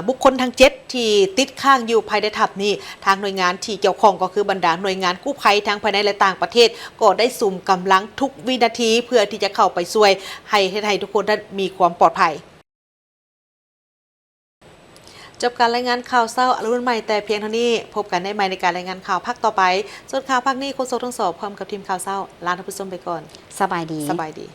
บุคคลทั้ง7ที่ติดข้างอยู่ภายในถ้ำนี้ทางหน่วยงานที่เกี่ยวข้องก็คือบรรดาหน่วยงานกู้ภัยทั้งภายในและต่างประเทศก็ได้สุ่มกำลังทุกวินาทีเพื่อที่จะเข้าไปช่วยให้ทุกคนนั้นมีความปลอดภัยจบการรายงานข่าวเศร้าอรุณใหม่แต่เพียงเท่านี้พบกันได้ใหม่ในการรายงานข่าวภาคต่อไปส่วนข่าวภาคนี้โฆษกทั้งสองพร้อมกับทีมข่าวเศร้าลาท่านผู้ชมไปก่อนสบายดี สบายดี